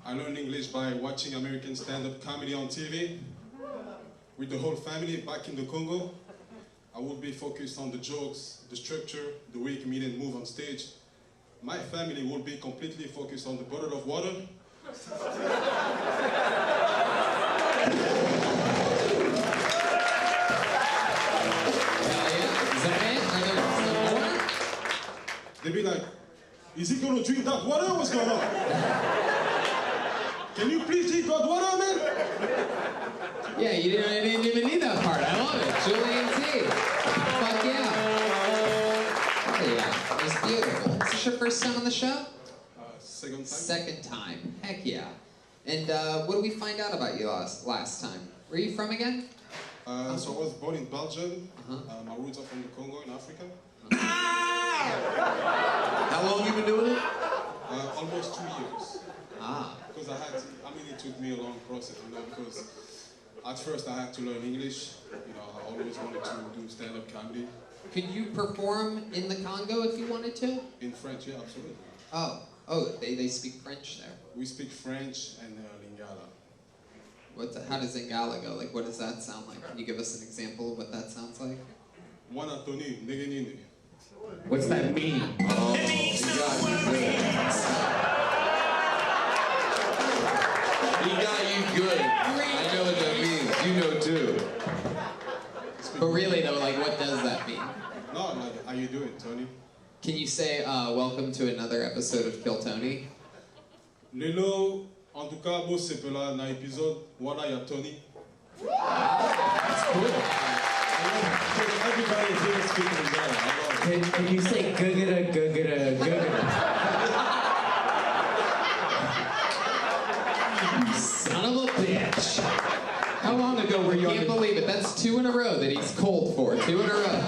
I learned English by watching American stand-up comedy on TV. With the whole family back in the Congo, I would be focused on the jokes, the structure, the way comedians move on stage. My family will be completely focused on the bottle of water. They'd be like, is he gonna drink that water? What's going on? Can you please drink that water, man? Yeah, you didn't even need that part. I love it. Julian T. Fuck yeah. Oh yeah, it's beautiful. Is this your first time on the show? Second time. Second time. Heck yeah. And what did we find out about you last time? Where are you from again? So I was born in Belgium. My roots are from the Congo in Africa. How long you been doing it? Almost 2 years. Ah. Because it took me a long process, because at first I had to learn English. I always wanted to do stand-up comedy. Could you perform in the Congo if you wanted to? In French, yeah, absolutely. Oh, they speak French there. We speak French and Lingala. How does Zingala go? Like, what does that sound like? Can you give us an example of what that sounds like? Mwana Tony, Negenini. What's that mean? Oh, you got He got you good. I know what that means. You know too. But really though, like, what does that mean? No, like, how you doing, Tony? Can you say, welcome to another episode of Kill Tony? Lelo, en tout cas, moi c'est là dans l'épisode, voilà, y'a Tony. That's cool. Everybody here speaking together. Can you say gugada, gugada, gugada? Son of a bitch. How long ago were you I can't believe it. That's 2 in a row that he's cold for. 2 in a row.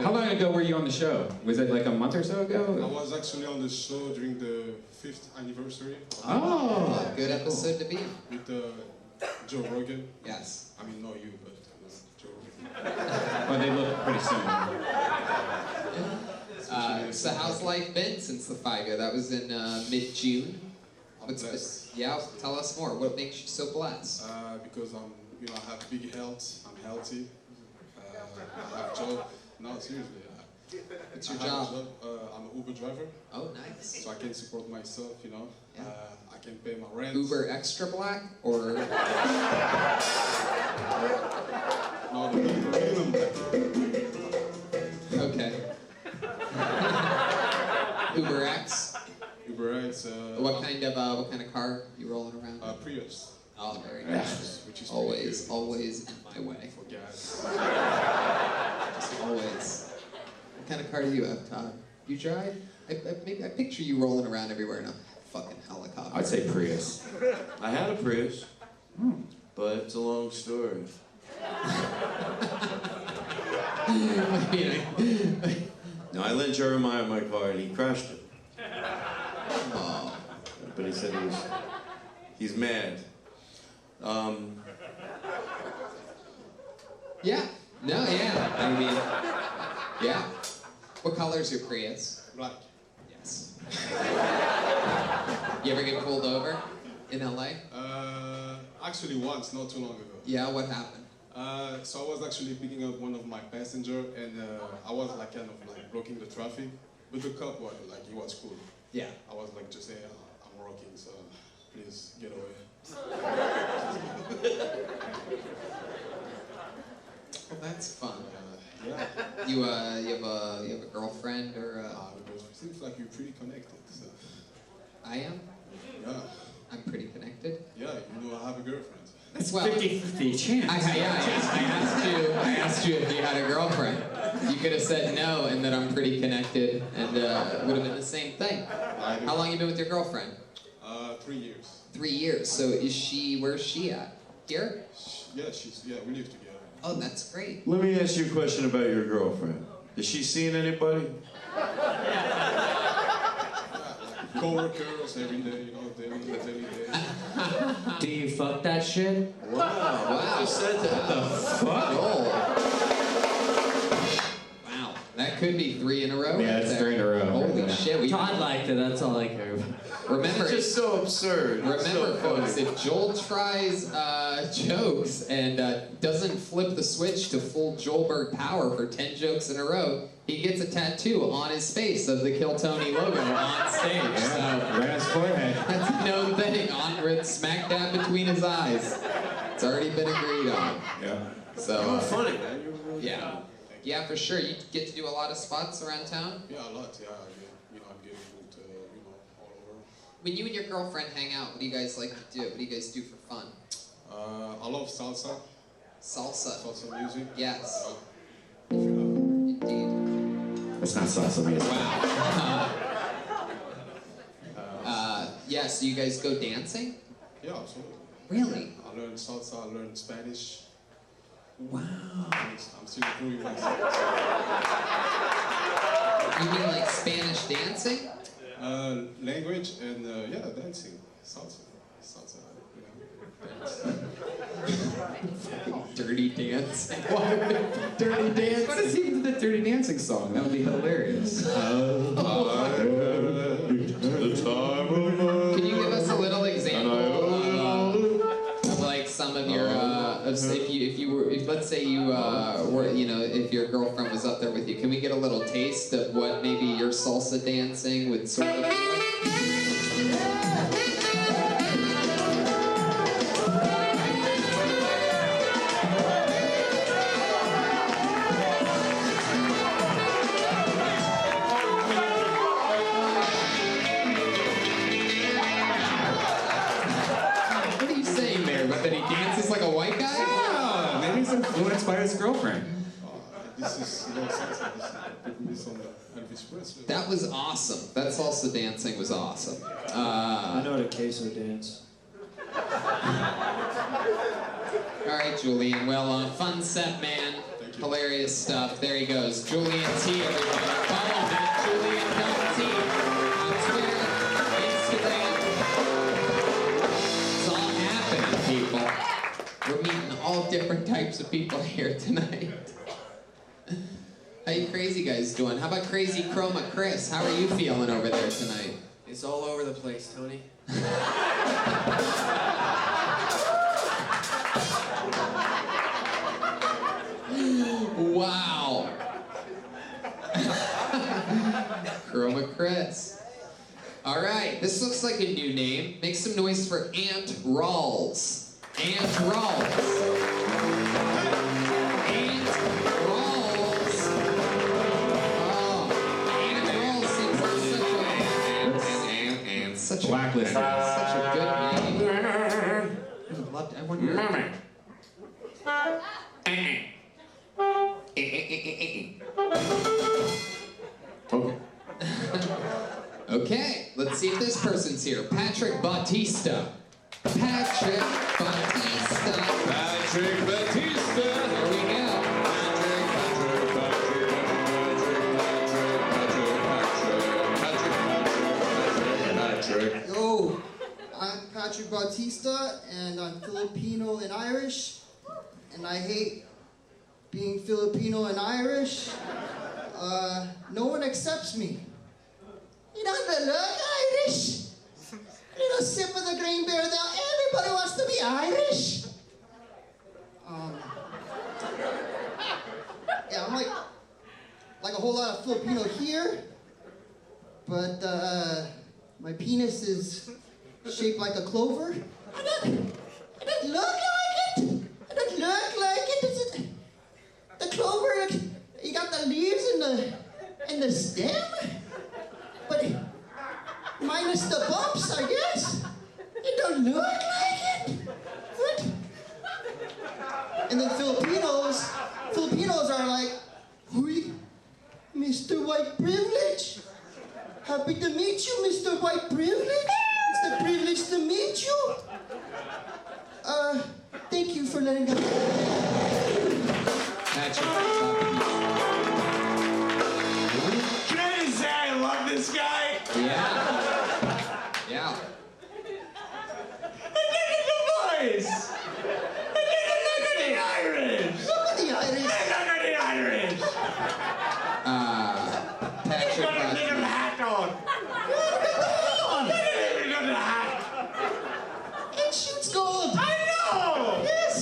How long ago were you on the show? Was it like a month or so ago? I was actually on the show during the 5th anniversary. Oh, good episode to be on. With Joe Rogan. Yes. I mean, not you, but Joe Rogan. Well, they look pretty similar. So how's life been since the 5 year? That was in mid-June. Yeah, tell us more. What makes you so blessed? Because I have big health. I'm healthy. I have a job. No, seriously. What's your job? I'm an Uber driver. Oh, nice. So I can support myself, Yeah. I can pay my rent. Uber extra black or? No, the minimum black. Okay. Uber X. Uber X. What kind of car you rolling around? Prius. Oh, very nice. Which is always in my way. for gas. Just always. What kind of car do you have, Todd? You drive? I picture you rolling around everywhere in a fucking helicopter. I'd say Prius. I had a Prius, but it's a long story. No, I lent Jeremiah my car and he crashed it. Oh. But he said he's mad. Yeah. No, yeah. I mean, yeah. What color's your Prius? Black. Yes. You ever get pulled over in LA? Actually once, not too long ago. Yeah, what happened? So I was actually picking up one of my passengers, and I was kind of blocking the traffic. But the cop was he was cool. Yeah. I was just saying, I'm working, so You have a girlfriend or? Seems like you're pretty connected. So. I am. Yeah. I'm pretty connected. Yeah, you know I have a girlfriend. That's Well, 50-50 chance. I asked you if you had a girlfriend. You could have said no, and that I'm pretty connected, and it would have been the same thing. How long you been with your girlfriend? 3 years. 3 years. So where's she at? Here? Yeah, we live together. Oh, that's great. Let me ask you a question about your girlfriend. Is she seeing anybody? Co-workers every day, daily day. Do you fuck that shit? Wow. Who said that? The fuck? Wow, that could be 3 in a row. Yeah, it's 3 in a row. Holy shit. Todd liked it, that's all I care about. Remember, It's just so absurd. Remember, so folks, if Joel tries jokes and doesn't flip the switch to full Joelberg power for 10 jokes in a row, he gets a tattoo on his face of the Kill Tony logo on stage. So Right on his forehead. that's a known thing, smack dab between his eyes. It's already been agreed on. Yeah. So You're funny, man. You're really yeah, funny. yeah, for sure. You get to do a lot of spots around town. Yeah, a lot. Yeah, I'm getting booked, all over. When you and your girlfriend hang out, what do you guys like to do? What do you guys do for fun? I love salsa. Salsa. Salsa music. Yes. Indeed. That's not salsa music. Wow. Yeah, so you guys go dancing? Yeah, absolutely. Really? I learned salsa, I learned Spanish. Wow. I'm still improving myself. You mean like Spanish dancing? Language and, dancing. Salsa. Dirty dancing. Dirty Dancing. What is even the Dirty Dancing song? That would be hilarious. Can you give us a little example of like some of your let's say you were if your girlfriend was up there with you, can we get a little taste of what maybe your salsa dancing would sort of be like? What are you saying there? But that he dances like a white guy? Yeah, maybe he's influenced by his girlfriend. This is salsa. This on the Elvis Presley. That was awesome. That salsa dancing was awesome. I know the queso dance. All right, Julian. Well, fun set, man. Hilarious stuff. There he goes. Julian T, everybody. Follow him at Julian.T on Twitter, Instagram. It's all happening, people. We're meeting all different types of people here tonight. How you crazy guys doing? How about Crazy Chroma Chris? How are you feeling over there tonight? It's all over the place, Tony. Wow. Chroma Chris. All right, this looks like a new name. Make some noise for Aunt Rawls. Aunt Rawls. Aunt Rawls. Oh, Aunt Rawls seems like such a Blacklisted. such a good name. I wonder. Okay, let's see if this person's here. Patrick Bautista. Patrick Bautista. Patrick Batista. There we go. Patrick. Yo, I'm Patrick Bautista, and I'm Filipino and Irish, and I hate being Filipino and Irish. No one accepts me. You don't look Irish. Little sip of the green beer there. Everybody wants to be Irish. Yeah, I'm like a whole lot of Filipino here, but my penis is shaped like a clover. I don't look like it. I don't look like it. The clover, you got the the stem? But minus the bumps, I guess. It don't look like it. What? And then Filipinos are like, "Huy, Mr. White Privilege. Happy to meet you, Mr. White Privilege. It's a privilege to meet you. Thank you for letting us." Patrick. Can I just say I love this guy? Yeah. Yeah. Look at the voice! Look at the Irish! Look at the Irish. Look at the Irish! Patrick. Look at the hat on! Look at the hat! It shoots gold. I know! Yes.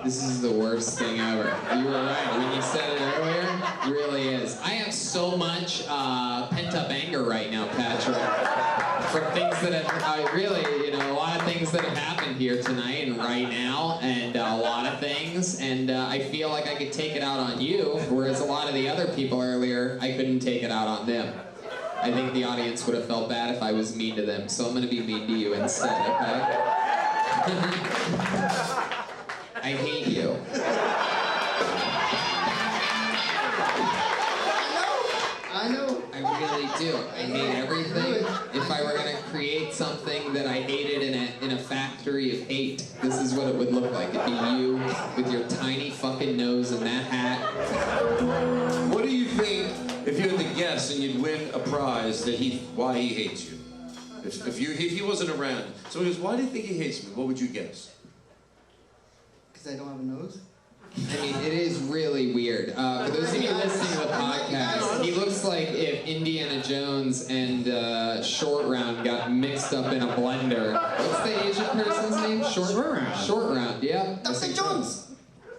This is the worst thing ever. You were right. When you said it earlier, it really is. I have so much pent-up anger right now, Patrick. From things that have, a lot of things that have happened here tonight and right now, and a lot of things, and I feel like I could take it out on you, whereas a lot of the other people earlier, I couldn't take it out on them. I think the audience would have felt bad if I was mean to them, so I'm going to be mean to you instead, okay? I hate you. I know. I really do. I hate everything. If I were gonna create something that I hated in a factory of hate, this is what it would look like. It'd be you with your tiny fucking nose and that hat. What do you think if you had to guess and you'd win a prize why he hates you? If he wasn't around, so he goes, why do you think he hates me? What would you guess? Because I don't have a nose. I mean, it is really weird. For those of you listening to the podcast, he looks like if Indiana Jones and Short Round got mixed up in a blender. What's the Asian person's name? Short Round. Short Round, yeah. Dr. Jones.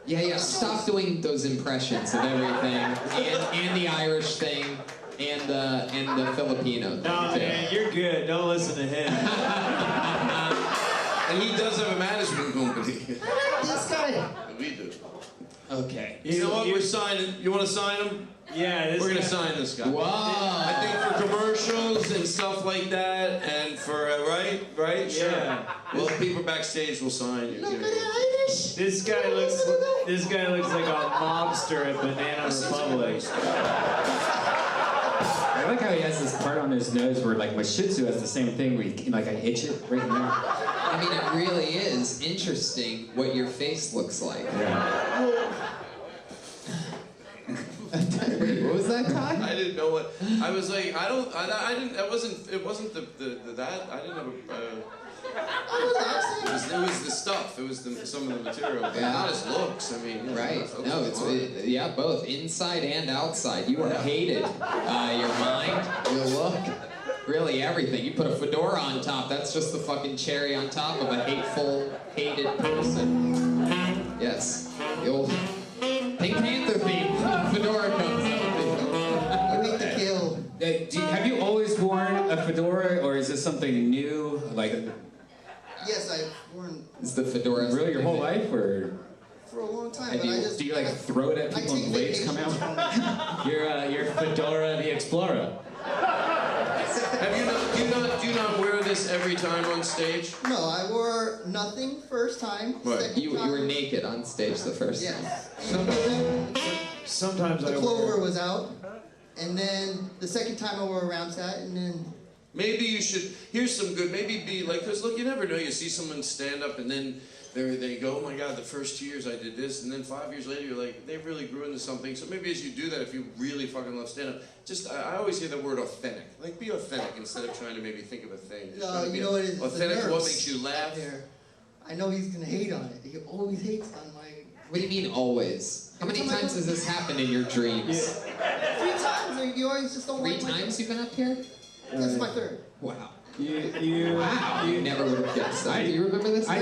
Yeah. Stop doing those impressions of everything, and the Irish thing, and the Filipino thing. No, too. man, you're good. Don't listen to him. And he does have a management company. This guy. We do. Okay. You know what? We're signing. You want to sign him? Yeah, we're gonna sign this guy. Whoa! I think for commercials and stuff like that, and for right, sure. Yeah. Well, people backstage will sign you. Look at the Irish. This guy looks like a mobster at Banana Republic. I like how he has this part on his nose where, like, my Shih Tzu has the same thing where I itch it right there. I mean, it really is interesting what your face looks like. Yeah. Wait, what was that, Todd? I didn't know what. I was like, I didn't. It wasn't that. I didn't have a. It was the stuff. It was some of the material, but not his looks. I mean, Right. No, it's both inside and outside. You are hated. Your mind, your look, really everything. You put a fedora on top. That's just the fucking cherry on top of a hated person. Yes. The old Pink Panther theme. Fedora comes up. You hate to kill. Have you always worn a fedora, or is this something new? Like, Yes, I've worn is the fedora really your whole life, or for a long time, Have but you- I just. do you like throw it at people and blades come out? You're Fedora the Explorer. Have you not? Do you not wear this every time on stage? No, I wore nothing first time. Right. Second You time, were naked on stage the first time. Yes. Sometimes The I clover was out, and then the second time I wore a round set, and then. Maybe you should. Here's some good. Maybe be like, because look, you never know. You see someone stand up, and then they go, "Oh my God, the first 2 years I did this," and then 5 years later you're like, they really grew into something. So maybe as you do that, if you really fucking love stand up, I always hear the word authentic. Like, be authentic instead of trying to maybe think of a thing. Just try to be You know what it is? It's the authentic. What nerves makes you laugh? there. I know he's gonna hate on it. He always hates on my. What do you mean always? How many times has this happened in your dreams? 3 times. You always just don't 3 like my. times you've been up here? This is my third. Wow. Wow. You never would have guessed that. Do you remember this? I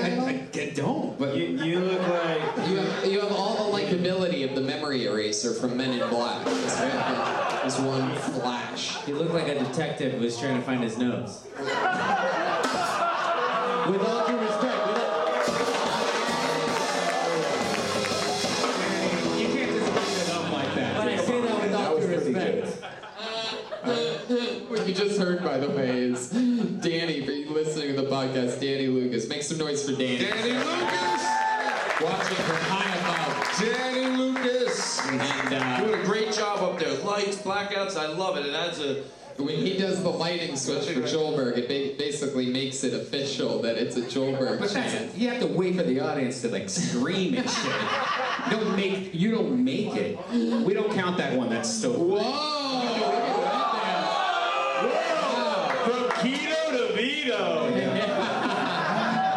don't, but you look like You have all the likability of the memory eraser from Men in Black. This one flash. He looked like a detective who was trying to find his nose. With all due respect, you can't just bring it up like that. I say that with all due respect. the way, is Danny. For you listening to the podcast, Danny Lucas. Make some noise for Danny. Danny Lucas! Watching from high above. Danny Lucas! And, doing a great job up there. Lights, blackouts, I love it. It adds a... When he does the lighting switch for Joelberg, it basically makes it official that it's a Joelberg But chant. you have to wait for the audience to like scream and shit. You don't make it. We don't count that one. That's still. Whoa! From keto to veto.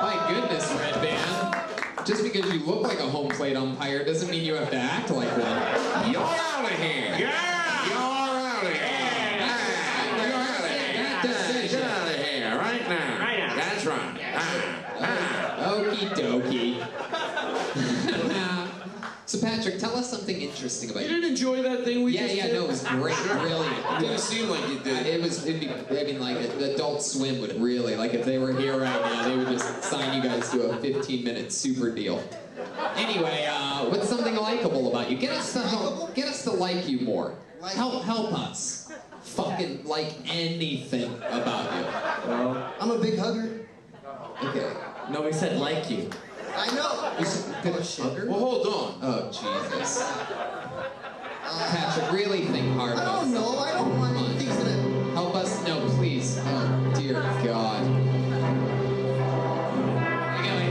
My goodness, Red Band. Just because you look like a home plate umpire doesn't mean you have to act like one. You're out of here! Yeah! You're out of here! Get out of here right now. Right now. That's right. Okie dokie. So Patrick, tell us something interesting about You you. didn't enjoy that thing we just did? No, it was great, brilliant. It didn't seem like you did. Like Adult Swim would really, like if they were here right now, they would just sign you guys to a 15-minute super deal. Anyway, what's something likable about you? Get us to like you more. Help us. Fucking like anything about you. Well, I'm a big hugger. Okay. Nobody said like you. I know. Good hugger? Well, hold on. Oh, Jesus. Patrick, really think hard I about don't know. I don't want things that. Help us. No, please. Oh, dear God.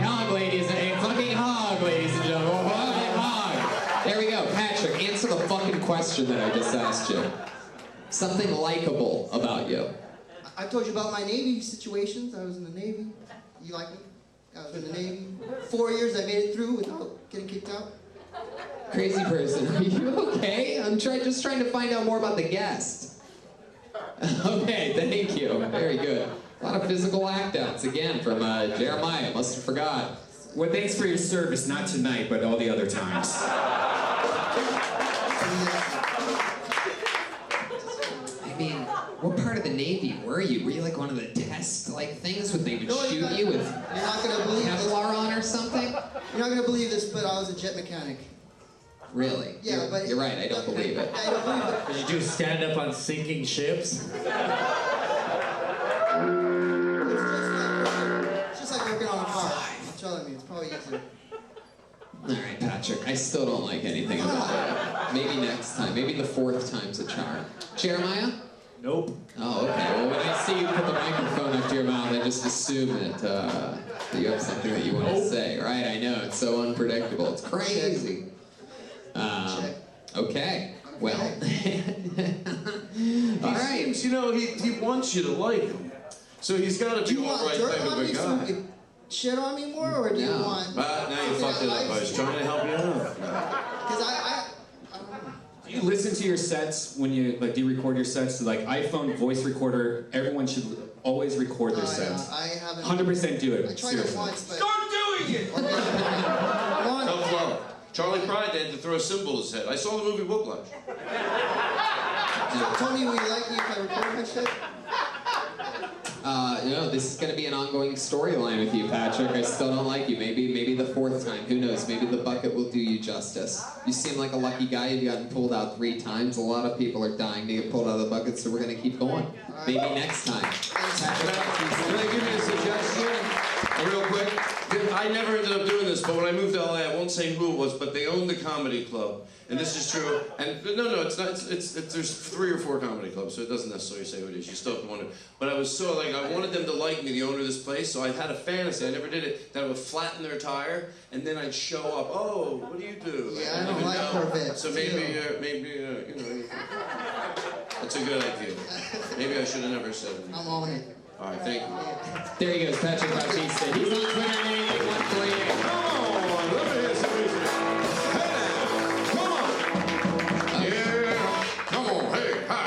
Hug, ladies. A fucking hug, ladies and gentlemen. Fucking hug. There we go. Patrick, answer the fucking question that I just asked you. Something likable about you. I told you about my Navy situations. I was in the Navy. You like me? I was in the Navy. 4 years I made it through without getting kicked out. Crazy person. Are you okay? I'm just trying to find out more about the guest. Okay, thank you. Very good. A lot of physical act-outs again from Jeremiah. Must have forgot. Well, thanks for your service, not tonight, but all the other times. I mean, what part of the Navy were you? Were you like one of the test-like things where they would shoot you with You're not gonna believe Kevlar on or something? You're not gonna believe this, but I was a jet mechanic. Really? Yeah, but you're right. I don't believe it. I don't believe it. Did you do stand up on sinking ships? It's just like working on a car. I'm telling you, it's probably easier. All right, Patrick. I still don't like anything about it. Maybe next time. Maybe the fourth time's a charm. Jeremiah? Nope. Oh, okay. Well, when I see you put the microphone up to your mouth, I just assume that you have something that you want to say, right? I know. It's so unpredictable. It's crazy. Okay. Well. All right. Seems, he wants you to like him. So he's got to Do be you all want right dirt type on of a me guy. so shit on me more, or do you want? But now you fucked it up. I was trying to help you out. Because I don't know. Do you listen to your sets when you do you record your sets? So, like iPhone voice recorder, everyone should always record their sets. I haven't. 100% do it. I tried seriously. it once, but. Start doing it! Come on. Tough love. Charlie Pride had to throw a symbol at his head. I saw the movie Whiplash. Tony, will you like me if I record my shit? This is going to be an ongoing storyline with you, Patrick. I still don't like you. Maybe the fourth time. Who knows? Maybe the bucket will do you justice. You seem like a lucky guy. You've gotten pulled out 3 times. A lot of people are dying to get pulled out of the bucket, so we're going to keep going. Maybe next time. Can I give you a suggestion? Real quick. I never ended up doing this, but when I moved to LA, I won't say who it was, but they owned the comedy club. And this is true. And no, it's not. There's 3 or 4 comedy clubs, so it doesn't necessarily say who it is. You still have to wonder. But I was so I wanted them to like me, the owner of this place. So I had a fantasy. I never did it. That I would flatten their tire, and then I'd show up. Oh, what do you do? Yeah, I don't like Corvettes. So maybe that's a good idea. Maybe I should have never said it. I'm on it. All right, thank you. There he goes, Patrick Bautista. He's on Twitter, 138. Come on, let me hear some music. Come on, hey, hi.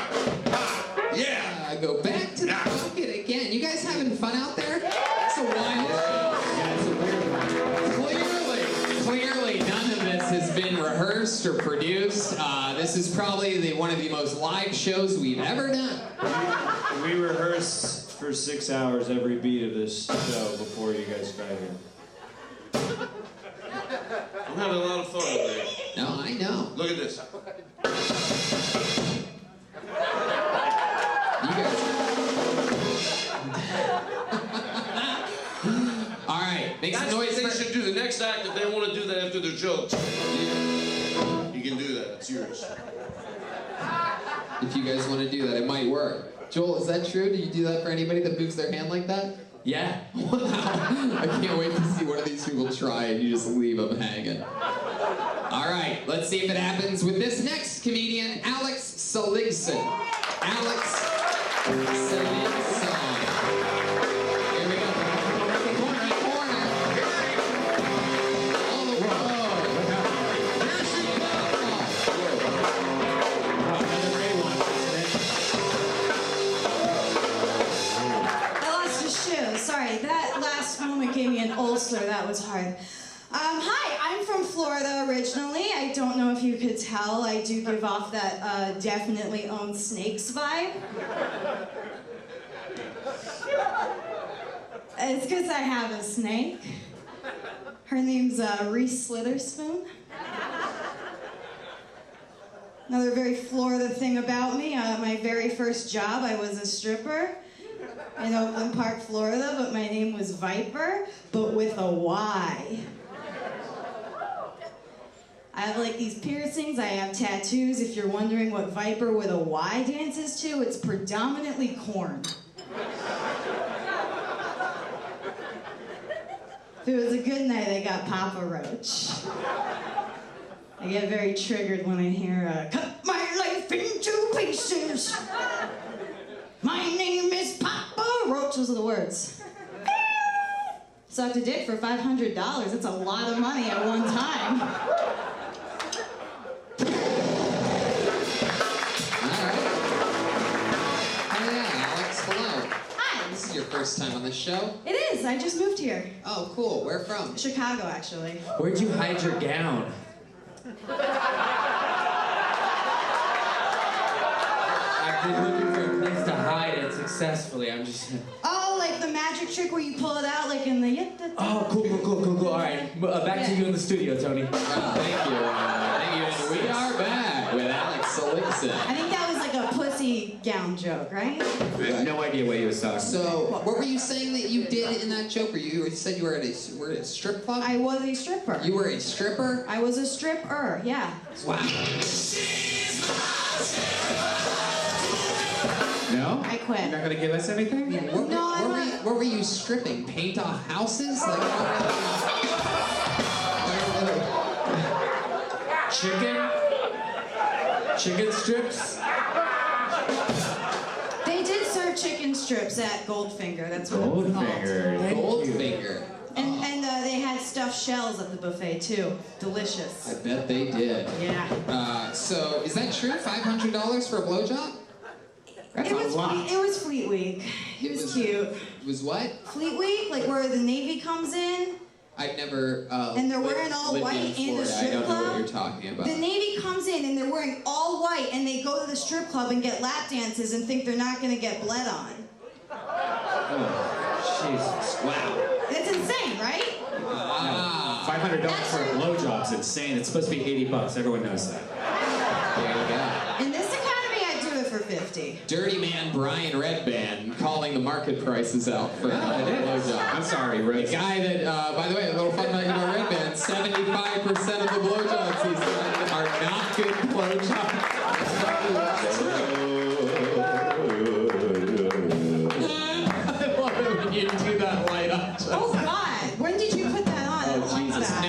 Yeah. Go back to the bucket again. You guys having fun out there? It's a wild show. Yeah, it's a weird one. Clearly, none of this has been rehearsed or produced. This is probably one of the most live shows we've ever done. We rehearsed for 6 hours every beat of this show before you guys got here. I'm having a lot of fun over there. No, I know. Look at this. You guys. All right, make some That's noise what they for... should do. The next act, if they want to do that after their jokes, you can do that. It's yours. If you guys want to do that, it might work. Joel, is that true? Do you do that for anybody that moves their hand like that? Yeah. Wow. I can't wait to see one of these people try and you just leave them hanging. All right, let's see if it happens with this next comedian, Alex Seligson. Alex Seligson. Here we go. Corner. All the way. Here she I lost a shoe. Sorry, that last moment gave me an ulcer. That was hard. Hi, I'm from Florida originally. I don't know if you could tell. I do give off that definitely own snakes vibe. It's because I have a snake. Her name's Reese Slitherspoon. Another very Florida thing about me, my very first job, I was a stripper in Oakland Park, Florida, but my name was Viper, but with a Y. I have like these piercings, I have tattoos. If you're wondering what Viper with a Y dances to, it's predominantly corn. If it was a good night, I got Papa Roach. I get very triggered when I hear, cut my life into pieces. My name is Papa Roach. Those are the words. Sucked a dick for $500. That's a lot of money at one time. This is your first time on the show? It is. I just moved here. Oh, cool. Where from? Chicago, actually. Where'd you hide your gown? I've been looking for a place to hide it successfully. I'm just... Oh, like the magic trick where you pull it out like in the... Oh, cool. All right, back to you in the studio, Tony. Thank you. And we are back with Alex Seligson. I think that was like a pussy gown joke, right? I have no idea what he was talking So, what were you saying that you did in that joke? You said you were at a strip club? I was a stripper. You were a stripper? I was a stripper, yeah. Wow. No? I quit. You're not going to give us anything? Yeah, what were you stripping? Paint off houses? Like, Chicken strips? They did serve chicken strips at Goldfinger. That's what it was called. Goldfinger. And they had stuffed shells at the buffet too. Delicious. I bet they did. Yeah. So, is that true? $500 for a blowjob? That's It a lot. was Fleet Week. It was cute. It was what? Fleet Week, like where the Navy comes in. I've never And they're wearing all lived white in the Florida. strip I don't know club. what you're talking about. The Navy comes in and they're wearing all white and they go to the strip club and get lap dances and think they're not gonna get bled on. Oh, Jesus. Wow. It's insane, right? $500 for a blowjob's insane. It's supposed to be $80. Everyone knows that. There you go. In this economy, I'd do it for $50. Dirty man Brian Redband calling the market prices out for blowjob. I'm sorry, Rose. The guy that, by the way, a little fun fact about Redband, 75% of the blowjobs he's done are not good blowjobs. I love it when you do that light up. Oh God, when did you put that on? I don't like Jesus. that.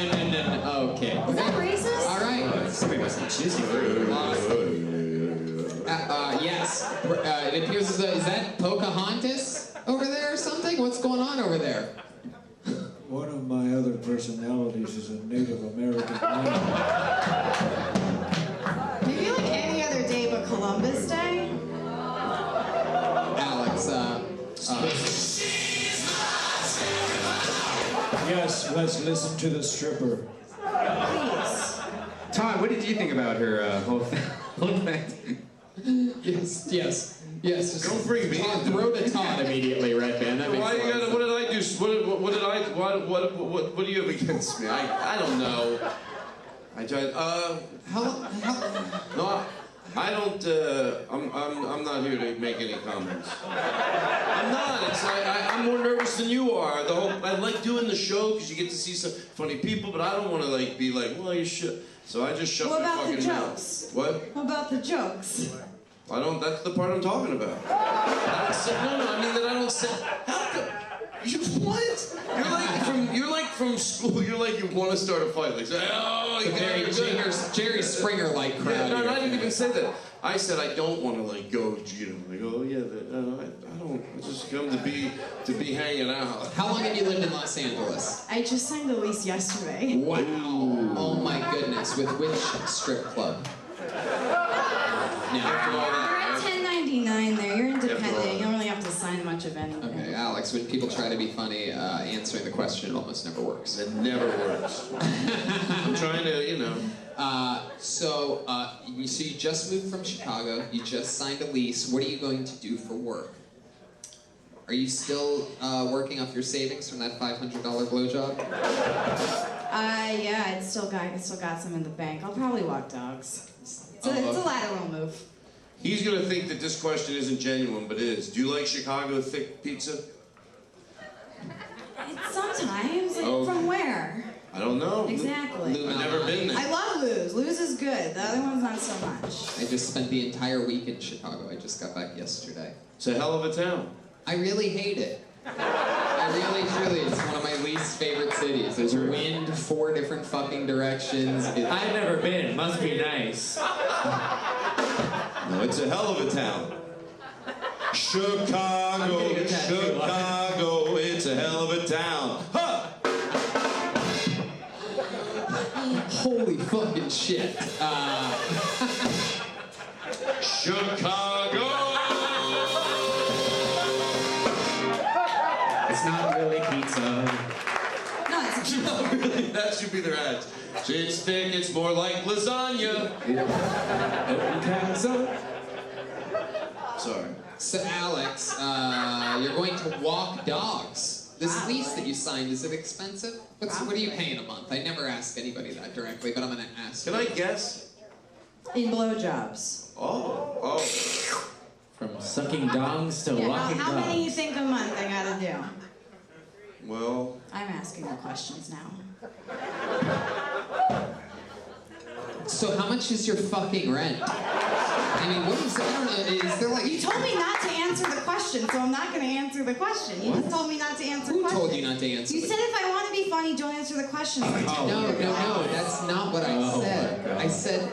No. Okay. Is that racist? All right. Somebody must have juicy Yes. It appears as though, is that Pocahontas over there or something? What's going on over there? One of my other personalities is a Native American man. Maybe like any other day but Columbus Day? Alex, Yes, let's listen to the stripper. Please. Todd, what did you think about her whole thing? Yes. Just Don't bring me Todd, into throw it. to Todd immediately, Redband. That makes Why a you lot of gotta, what did I do? What do you have against me? I don't know. I tried, How I don't. I'm not here to make any comments. I'm not. It's like I'm more nervous than you are. I like doing the show because you get to see some funny people, but I don't want to like be like, well, you should. So I just shut What my about the fucking mouth. jokes? What? What about the jokes? I don't. That's the part I'm talking about. I don't say, no. I mean that I don't say. How come? You what? You're like from school. You're like you want to start a fight. Like, oh, you Very Jerry Springer-like crowd. Yeah, no, here. I didn't even say that. I said I don't want to like go, you know, like oh yeah, I don't. I just come to be hanging out. How long have you lived in Los Angeles? I just signed the lease yesterday. Wow. Oh my goodness. With which strip club? You're at 1099 there. You're independent. You don't really have to sign much of anything. Okay, Alex, when people try to be funny, answering the question almost never works. It never works. I'm trying to, you know. So you just moved from Chicago. You just signed a lease. What are you going to do for work? Are you still working off your savings from that $500 blowjob? Yeah, I still got some in the bank. I'll probably walk dogs. It's a lateral move. He's gonna think that this question isn't genuine, but it is. Do you like Chicago thick pizza? Sometimes. Like, Oh. From where? I don't know. Exactly. I've never been there. I love Lou's. Lou's is good. The other one's not so much. I just spent the entire week in Chicago. I just got back yesterday. It's a hell of a town. I really hate it. I really, truly, it's one of my least favorite cities. There's wind 4 different fucking directions. I've never been. It must be nice. No, it's a hell of a town. Chicago, Chicago, it's a hell of a town. Huh! Holy fucking shit. Chicago! It's not really pizza. No, it's No, really, that should be their ads. It's thick, it's more like lasagna. Sorry. So Alex, you're going to walk dogs. This lease that you signed, is it expensive? What are you paying a month? I never ask anybody that directly, but I'm going to ask Can you. I guess? in blowjobs. Oh. From sucking dongs to Yeah, walking how dogs. many you think a month I gotta do? Well, I'm asking the questions now. So how much is your fucking rent? I mean, what is, I don't know, is there like... You told me not to answer the question, so I'm not gonna answer the question. You just told me not to answer the question. Who told you not to answer You the said if I want to be funny, don't answer the question. No, that's not what I said. I said,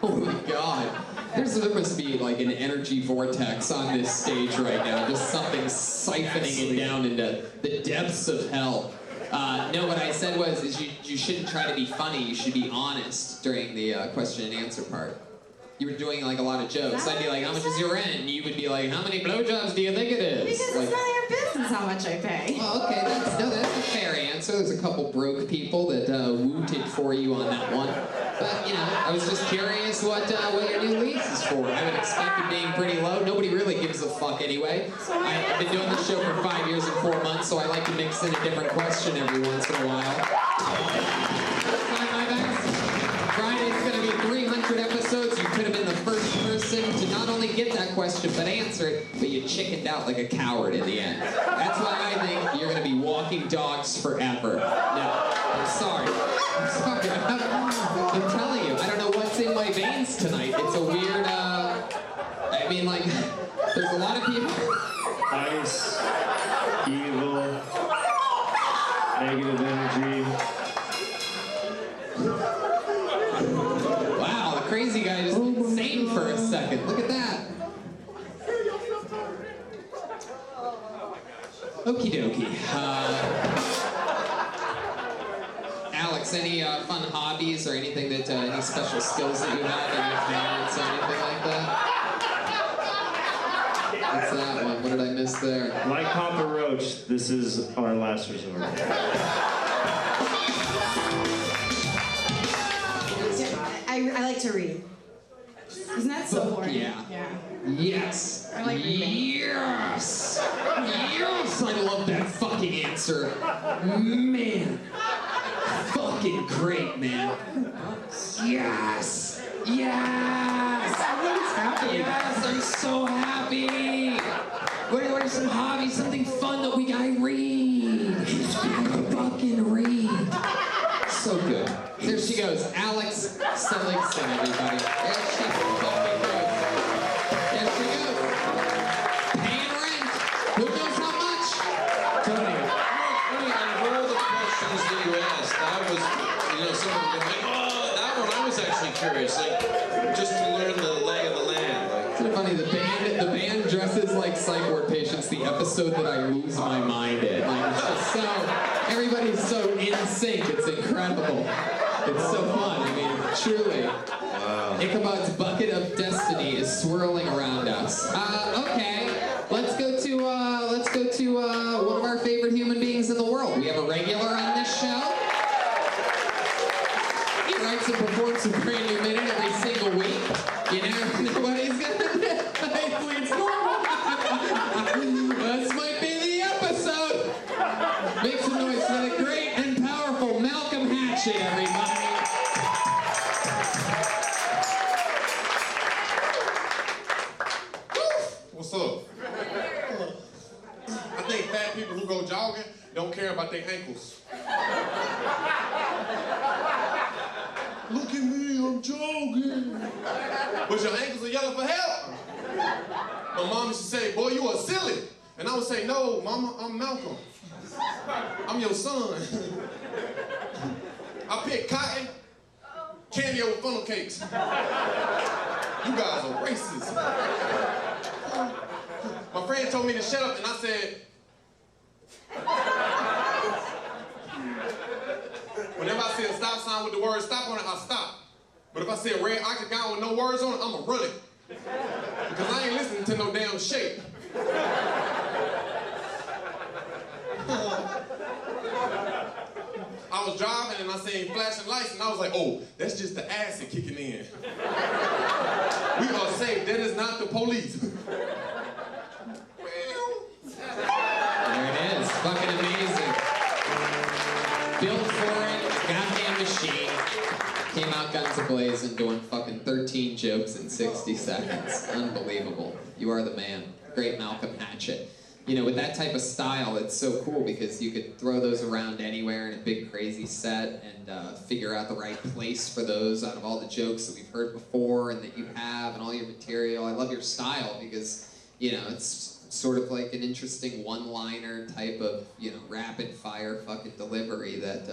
oh my god. There must be like an energy vortex on this stage right now. Just something siphoning it down into the depths of hell. No, what I said was is you shouldn't try to be funny. You should be honest during the question and answer part. You were doing like a lot of jokes. I'd be like, how much is your rent? And you would be like, how many blowjobs do you think it is? Because Like, it's none of your business how much I pay. well, okay, that's a fair answer. There's a couple broke people that wooted for you on that one. But, you know, I was just curious what your new lease is for. I would expect it being pretty low. Nobody really gives a fuck anyway. I've been doing this show for 5 years and 4 months, so I like to mix in a different question every once in a while. Friday's going to be 300 episodes. You could have been the first person to not only get that question, but answer it, but you chickened out like a coward in the end. That's why I think you're going to be walking dogs forever. No, I'm sorry. I'm sorry. I'm telling you, I don't know what's in my veins tonight. It's a weird, I mean, like, there's a lot of people. Ice, evil, negative energy. Wow, the crazy guy just went insane for a second. Look at that. Okie dokie. Alex, any fun hobbies or anything that, any special skills that you have in your parents or anything like that? What's that one? What did I miss there? Like Papa Roach, this is our last resort. I like to read. Isn't that so boring? Yeah. Yes. I like reading. Yes. Yes. I love that fucking answer. Man. Fuck fucking great, man. Yes! Yes! What's happening? Yes, I'm so happy! What are some hobbies, something fun that we can read? I fucking read. So good. There she goes, Alex Seligson, everybody. There she fucking goes. There she goes. Paying rent. Who knows how much? Tony. Out of all the questions that you asked, that was, someone would be like, oh, that one I was actually curious, like, just to learn the lay of the land. Like, It's funny, the band dresses like psych ward patients, the episode that I lose my mind in. Like, it's just so, everybody's so in sync, it's incredible. It's so fun, I mean, truly. wow. Ichabod's bucket of destiny is swirling around us. Okay, let's go to one of our favorite human beings in the world. We have a regular on this show. He writes and performs a brand new minute every single week. You know, nobody's gonna hopefully it's normal. This might be the episode. Make some noise for the great and powerful Malcolm Hatchet, everybody. What's up? I think fat people who go jogging don't care about their ankles. Look at me, I'm jogging. But your ankles are yellow for help. My mom used to say, boy, you are silly. And I would say, no, mama, I'm Malcolm. I'm your son. I pick cotton, candy over funnel cakes. You guys are racist. My friend told me to shut up, and I said, whenever I see a stop sign with the word stop on it, I stop. But if I see a red octagon with no words on it, I'ma run it. Because I ain't listening to no damn shape. I was driving and I seen flashing lights and I was like, oh, that's just the acid kicking in. We are safe, that is not the police. There it is. Fucking amazing. Built for it. Goddamn machine. Came out guns a-blazing, doing fucking 13 jokes in 60 seconds. Unbelievable. You are the man. Great Malcolm Hatchet. You know, with that type of style, it's so cool because you could throw those around anywhere in a big crazy set and figure out the right place for those out of all the jokes that we've heard before and that you have and all your material. I love your style because, you know, it's sort of like an interesting one-liner type of, you know, rapid-fire fucking delivery that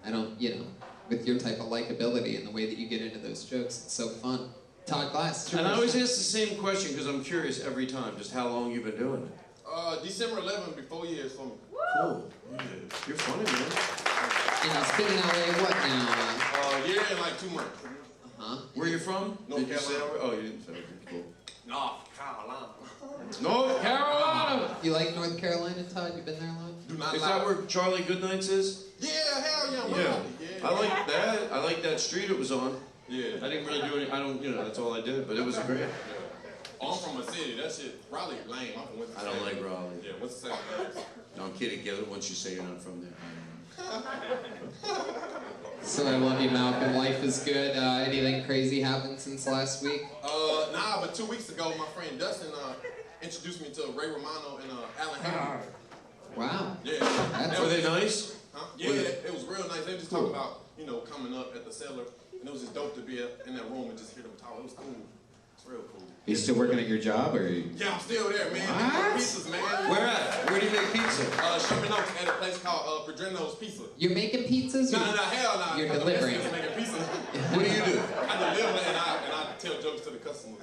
I don't, you know, with your type of likability and the way that you get into those jokes, it's so fun. Todd Glass. And I always ask the same question because I'm curious every time, just how long you've been doing it. December 11th, be 4 years for me. Cool. Yeah. You're funny, man. And he's been in LA, what now? Year and like 2 months. Uh-huh. Where you from? North Did you say Carolina. Oh, you didn't say. Okay, cool. North Carolina. North Carolina! You like North Carolina, Todd? You been there a lot? Do not Is lie. that where Charlie Goodnights is? Yeah, hell yeah, I'm Yeah. around it. Yeah. I like that. I like that street it was on. Yeah. I didn't really do any, that's all I did, but it was great. Oh, I'm from a city. That shit, Raleigh, lame. I'm from Winston. I don't like Raleigh. Yeah, what's the second place? No, I'm kidding. Get it once you say you're not from there. So I love you, Malcolm. Life is good. Anything crazy happened since last week? Nah, but 2 weeks ago, my friend Dustin introduced me to Ray Romano and Alan Hammond. Wow. Yeah. Were they nice? Huh? Yeah, it was real nice. They just talked about, you know, coming up at the cellar, and it was just dope to be in that room and just hear them talk. It was cool. It's real cool. Are you still working at your job, or? Yeah, I'm still there, man. What? Making pizzas, man. Where at? Where do you make pizza? Sherman Oaks at a place called Pedrino's Pizza. You're making pizzas? No, hell no. You're delivering. I'm making pizza. What do you do? I deliver and I tell jokes to the customers.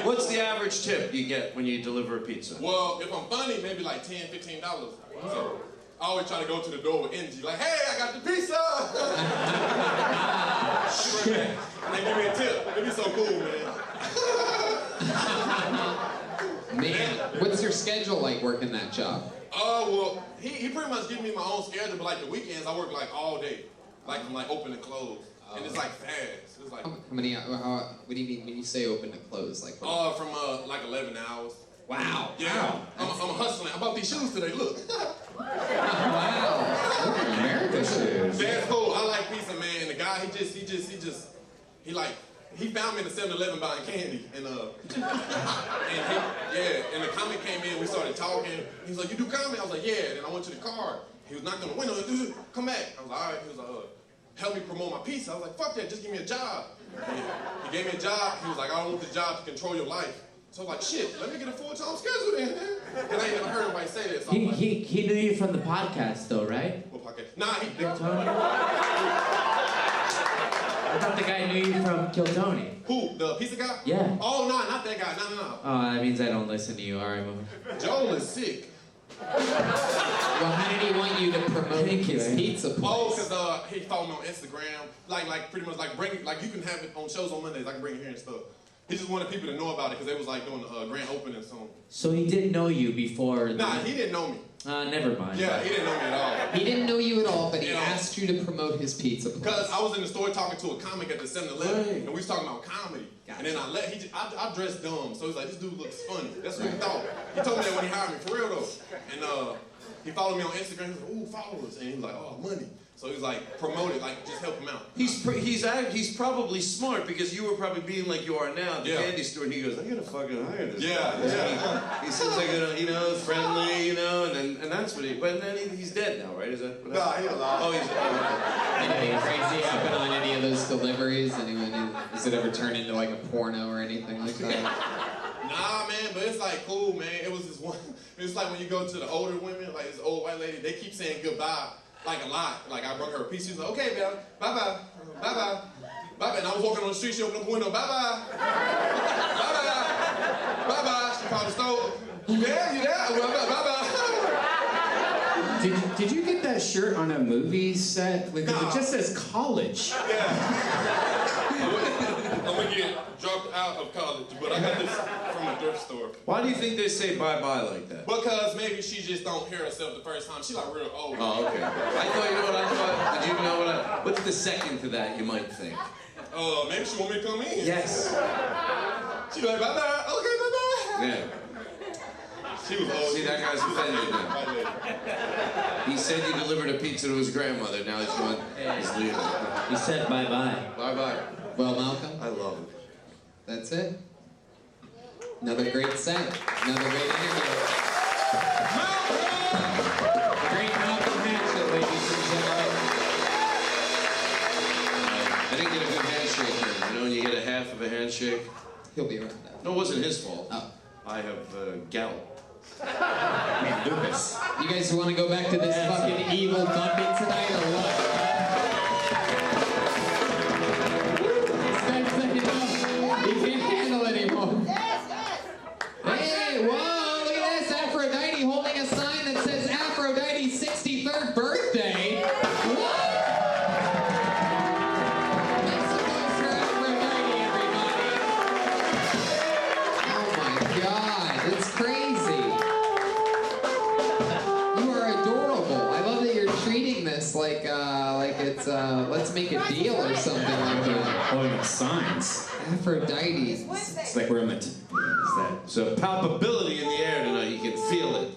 What's the average tip you get when you deliver a pizza? Well, if I'm funny, maybe like $10, $15. So I always try to go to the door with energy, like, hey, I got the pizza! Shit. And they give me a tip. It'd be so cool, man. Man, what's your schedule like working that job? Well, he pretty much gives me my own schedule, but like the weekends, I work like all day. Like from like open to close. And it's like fast. It's like How many? What do you mean when you say open to close? Like from like 11 hours. Wow. Yeah. I'm hustling. I bought these shoes today. Look. Wow. That's cool. I like pizza, man. And the guy, he found me in the 7-Eleven buying candy. And and the comic came in, we started talking. He's like, you do comedy? I was like, yeah. And then I went to the car. He was knocking on the window, like, come back. I was like, all right. He was like, help me promote my pizza. I was like, fuck that, just give me a job. And he gave me a job. He was like, I don't want the job to control your life. So I was like, shit, let me get a full-time schedule then. Because I ain't never heard anybody say that. So He knew you from the podcast, though, right? What podcast? Nah, he Kill Tony. I thought the guy knew you from Kill Tony. Who? The pizza guy? Yeah. Oh, no, not that guy. No. Oh, that means I don't listen to you. All right, move. Joel is sick. Well, how did he want you to promote his pizza place? Oh, because he followed me on Instagram. Like pretty much like you can have it on shows on Mondays. I can bring it here and stuff. He just wanted people to know about it because they was like doing the grand opening soon. So he didn't know you before? Nah, he didn't know me. Never mind. Yeah, he didn't know me at all. He didn't know you at all, but he asked you to promote his pizza place. Because I was in the store talking to a comic at the 7-Eleven, and we was talking about comedy. Gotcha. And then I dressed dumb, so he's like, this dude looks funny. That's what he thought. He told me that when he hired me, for real though. And he followed me on Instagram. He was like, ooh, followers. And he was like, oh, money. So he was like, promote it, like just help him out. He's probably smart because you were probably being like you are now at the candy store, and he goes, I gotta fucking hire this guy. He seems like friendly, and that's what but then he's dead now, right? Is that what happened? He's alive. Oh, he's alive. Anything crazy happen on any of those deliveries? Does it ever turn into like a porno or anything like that? Nah, man, but it's like cool, man. It was this one. It's like when you go to the older women, like this old white lady, they keep saying goodbye. Like a lot. Like I brought her a piece. She was like, okay, Bill, bye-bye, bye-bye, bye-bye. And I was walking on the street, she opened up the window, bye-bye, bye-bye, bye-bye. She called the store. You there? You there? Bye-bye. Did you get that shirt on a movie set? Because it just says college. Yeah. I'm gonna get dropped out of college, but I got this from the thrift store. Why do you think they say bye-bye like that? Because maybe she just don't hear herself the first time. She like real old. Oh, okay. I thought, you know what I thought? Did you know what's the second to that, you might think? Maybe she want me to come in. Yes. She like, bye-bye. Okay, bye-bye. Yeah. She was old. See, that guy's offended now. He said you delivered a pizza to his grandmother. Now he's going, he's leaving. He said bye-bye. Bye-bye. Well, Malcolm? I love it. That's it. Another great set. Another great interview. Malcolm! The great Malcolm Hatchet, ladies and gentlemen. I didn't get a good handshake here. You know when you get a half of a handshake? He'll be around now. No, it wasn't his fault. Oh. I have gout. Lupus. You guys want to go back to this fucking evil Muppet tonight or what? This guy's saying no. He can't handle it anymore. Hey, whoa, look at this. Aphrodite holding a sign that says Aphrodite's 63rd birthday. What? Make some noise for Aphrodite, everybody. Oh my God, it's crazy. You are adorable. I love that you're treating this like it's let's make a deal or something like that. Holding up signs. Aphrodite. It's like we're in the. There's a palpability in the air tonight. You can feel it.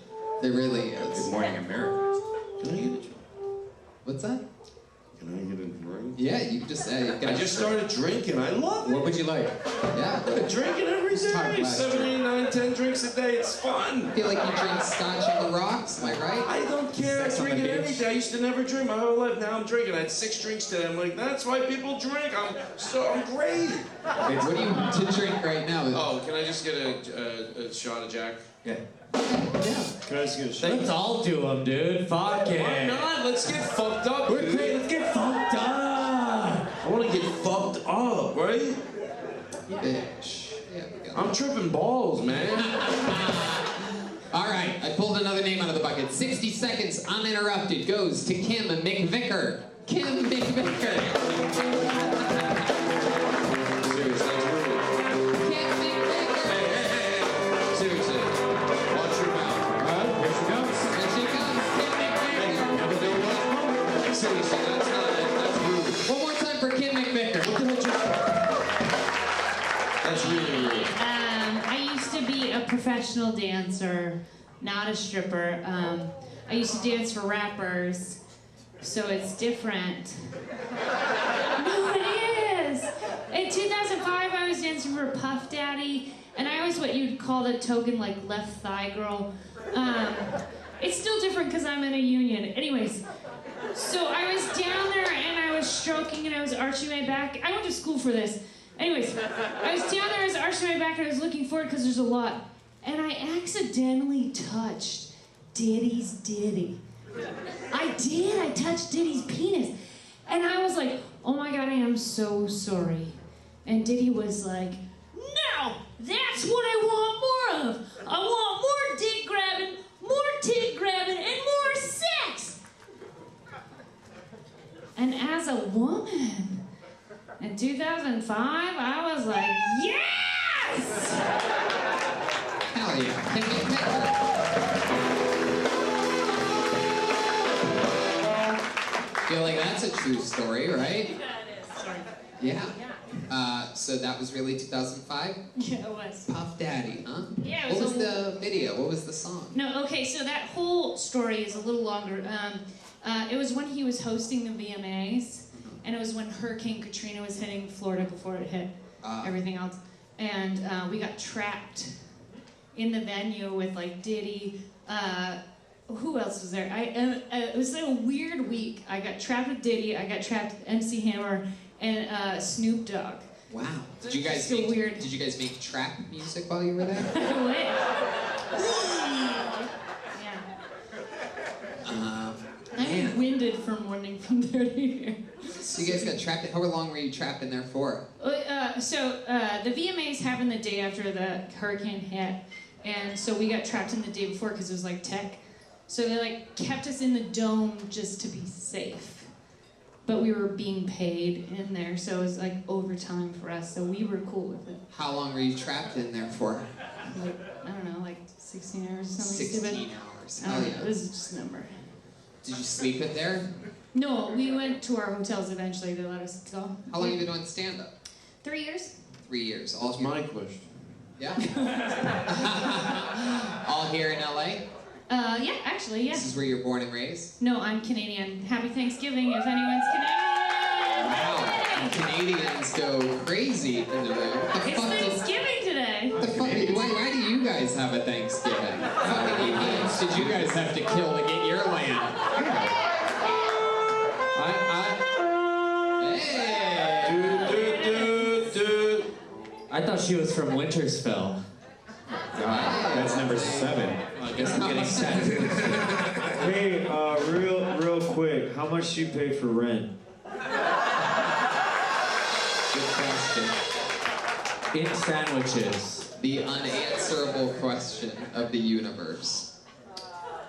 There really is. Good morning, America. Can I get a drink? What's that? Can I get a drink? Yeah, you just I just started drinking. I love it. What would you like? Yeah. I'm drinking every day. 7, 8, 9, 10 drinks a day. It's fun. I feel like you drink scotch on the rocks, am I right? I don't care. I Sex on drink the it every beach. day. I used to never drink my whole life. Now I'm drinking. I had 6 drinks today. I'm like, that's why people drink. I'm great. What do you want to drink right now? Oh, can I just get a shot of Jack? Yeah. Yeah. Can I just get a shot? Let's all do them, dude. Fuck it. Why not? Let's get fucked up. We're great. Let's get fucked up. I want to get fucked up, right? Bitch. Yeah, we got I'm tripping balls, man. All right, I pulled another name out of the bucket. 60 seconds uninterrupted goes to Kim McVicker. Kim McVicker. Seriously, that's rude. Kim McVicker. Hey. Seriously. Watch your mouth. Here she goes. Here she comes, Kim McVicker. Seriously, that's rude. One more time for Kim McVicker. That's really rude. I used to be a professional dancer, not a stripper. I used to dance for rappers, so it's different. No, it is. In 2005, I was dancing for Puff Daddy, and I was what you'd call the token, like, left thigh girl. It's still different because I'm in a union. Anyways, so I was down there and I was stroking and I was arching my back. I went to school for this. Anyways, I was down there, I was arching my back and I was looking forward because there's a lot. And I accidentally touched Diddy's Diddy. I did, I touched Diddy's penis. And I was like, oh my God, I am so sorry. And Diddy was like, no, that's what I want more of. I want more dick grabbing, more tit grabbing, and more sex. And as a woman, in 2005, I was like, yes! Hell yeah. Feel like that's a true story, right? Yeah, it is. Sorry. Yeah. So that was really 2005? Yeah, it was. Puff Daddy, huh? Yeah, it What was was the video? What was the song? No, okay, so that whole story is a little longer. It was when he was hosting the VMAs, and it was when Hurricane Katrina was hitting Florida before it hit everything else. And we got trapped in the venue with, like, Diddy. Who else was there? It was like a weird week. I got trapped with Diddy, I got trapped with MC Hammer, and Snoop Dogg. Wow. Did you guys so weird. Did you guys make trap music while you were there? I'm winded from running from there to here. So you guys got trapped. How long were you trapped in there for? The VMAs happened the day after the hurricane hit, and so we got trapped in the day before because it was like tech. So they like kept us in the dome just to be safe. But we were being paid in there, so it was like overtime for us, so we were cool with it. How long were you trapped in there for? Like, I don't know, like 16 hours or something 16 stupid. hours. I don't Hell know, yeah. this is just a number. Did you sleep it there? No, we went to our hotels eventually. They let us go. How long have you been doing stand-up? 3 years. 3 years. All That's my question. Yeah? All here in LA? Yeah, actually, yeah. This is where you're born and raised? No, I'm Canadian. Happy Thanksgiving if anyone's Canadian. Wow. Canadians go crazy in the room. It's Thanksgiving today. Why do you guys have a Thanksgiving? How many idiots did you guys have to kill to get your land? I thought she was from Wintersville. God, that's number 7. I guess I'm getting sad. Hey, real quick, how much do you pay for rent? Good question. In sandwiches. The unanswerable question of the universe.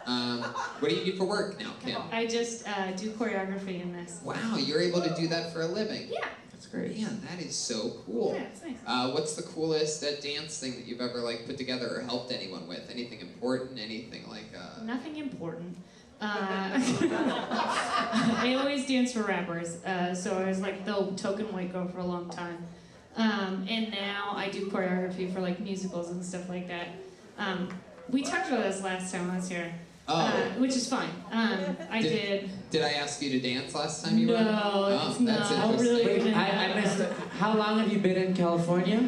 What do you do for work now, Kim? I just do choreography in this. Wow, you're able to do that for a living. Yeah. That's great. Man, that is so cool. Yeah, it's nice. What's the coolest dance thing that you've ever like put together or helped anyone with? Anything important? Anything like? Nothing important. I always dance for rappers, so I was like the token white girl for a long time. And now I do choreography for like musicals and stuff like that. We talked about this last time I was here. Which is fine. Did I ask you to dance last time you were? No, that's interesting. really Wait, I missed it. How long have you been in California?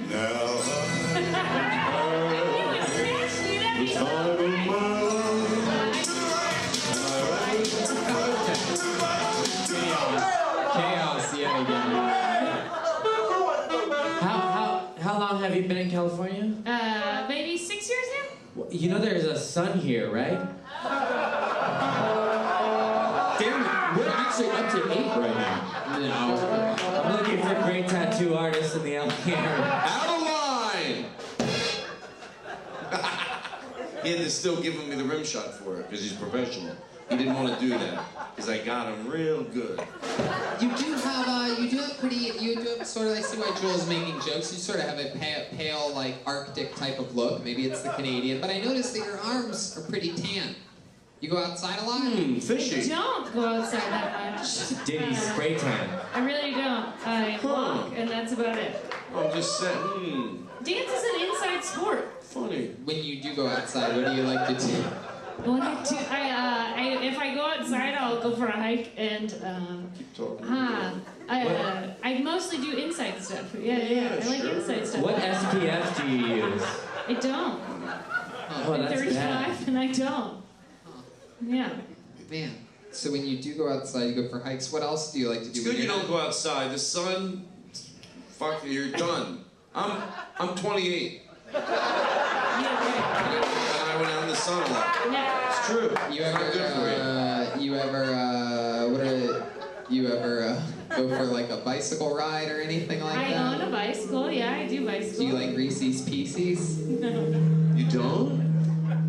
Chaos yet again. How long have you been in California? Maybe 6 years now? You know there's a sun here, right? Damn, we're actually up to 8 right now. No. I'm looking for great tattoo artists in the LA area. Out of line! He had to still give me the rim shot for it because he's professional. He didn't want to do that because I got him real good. You do have sort of, I see why Joel's making jokes, you sort of have a pale, like, Arctic type of look. Maybe it's the Canadian, but I noticed that your arms are pretty tan. You go outside a lot? Fishy. I don't go outside that much. Diddy spray tan. I really don't. I walk, and that's about it. I'm just saying, Dance is an inside sport. funny. When you do go outside, what do you like to do? When if I go outside, I'll go for a hike, and Keep talking. I mostly do inside stuff. Yeah. I like inside stuff. What SPF do you use? I don't. Oh, I'm that's 35 bad. and I don't. Yeah. Man, so when you do go outside, you go for hikes. What else do you like to do? It's when good you you're don't go outside. The sun, fuck, you're done. I'm 28. And I went out in the sun a lot. It's true. You ever, go for like a bicycle ride or anything like I that? own a bicycle. Yeah, I do bicycle. Do you like Reese's Pieces? No. You don't?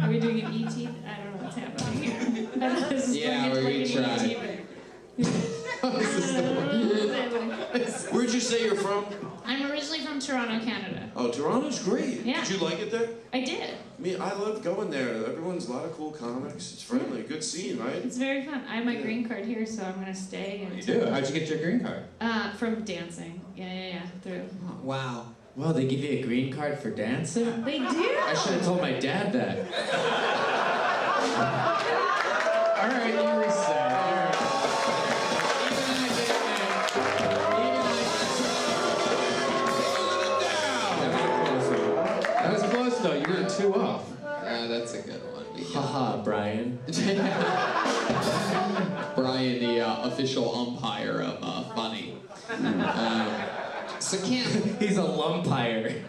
Are we doing an ET? I don't know what's happening here. This is Yeah, going we into like an tried. ET. Where'd you say you're from? I'm originally from Toronto, Canada. Oh, Toronto's great. Yeah. Did you like it there? I did. I love going there. Everyone's a lot of cool comics. It's friendly. Good scene, right? It's very fun. I have my green card here, so I'm gonna stay. And You do? How'd you get your green card? From dancing. Yeah. Through. Wow. Wow, they give you a green card for dancing? They do. I should have told my dad that. All right, you reset. All right. That was close though. You were 2 off. That's a good one. Haha, Brian. Brian, the official umpire of Funny. So Ken. He's a lumpire.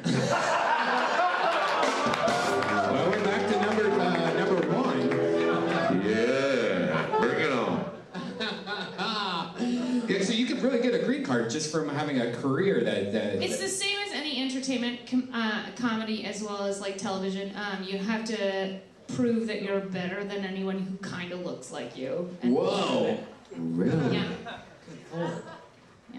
Well, we're back to number 1. Yeah, bring it on. Yeah, so you could really get a green card just from having a career that It's the same as any entertainment comedy as well as like television. You have to prove that you're better than anyone who kind of looks like you. And Whoa. Really? Yeah.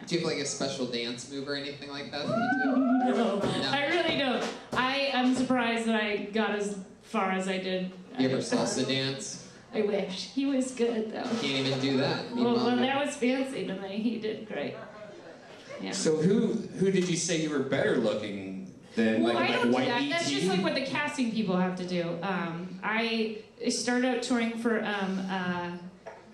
Do you have like a special dance move or anything like that you do? No, I really don't. I am surprised that I got as far as I did. You ever salsa dance? I wish. He was good though. Can't even do that. Well, that was fancy to me. He did great. Yeah. So who did you say you were better looking than Well, I like don't do white that. ET? That's just like what the casting people have to do. I started out touring for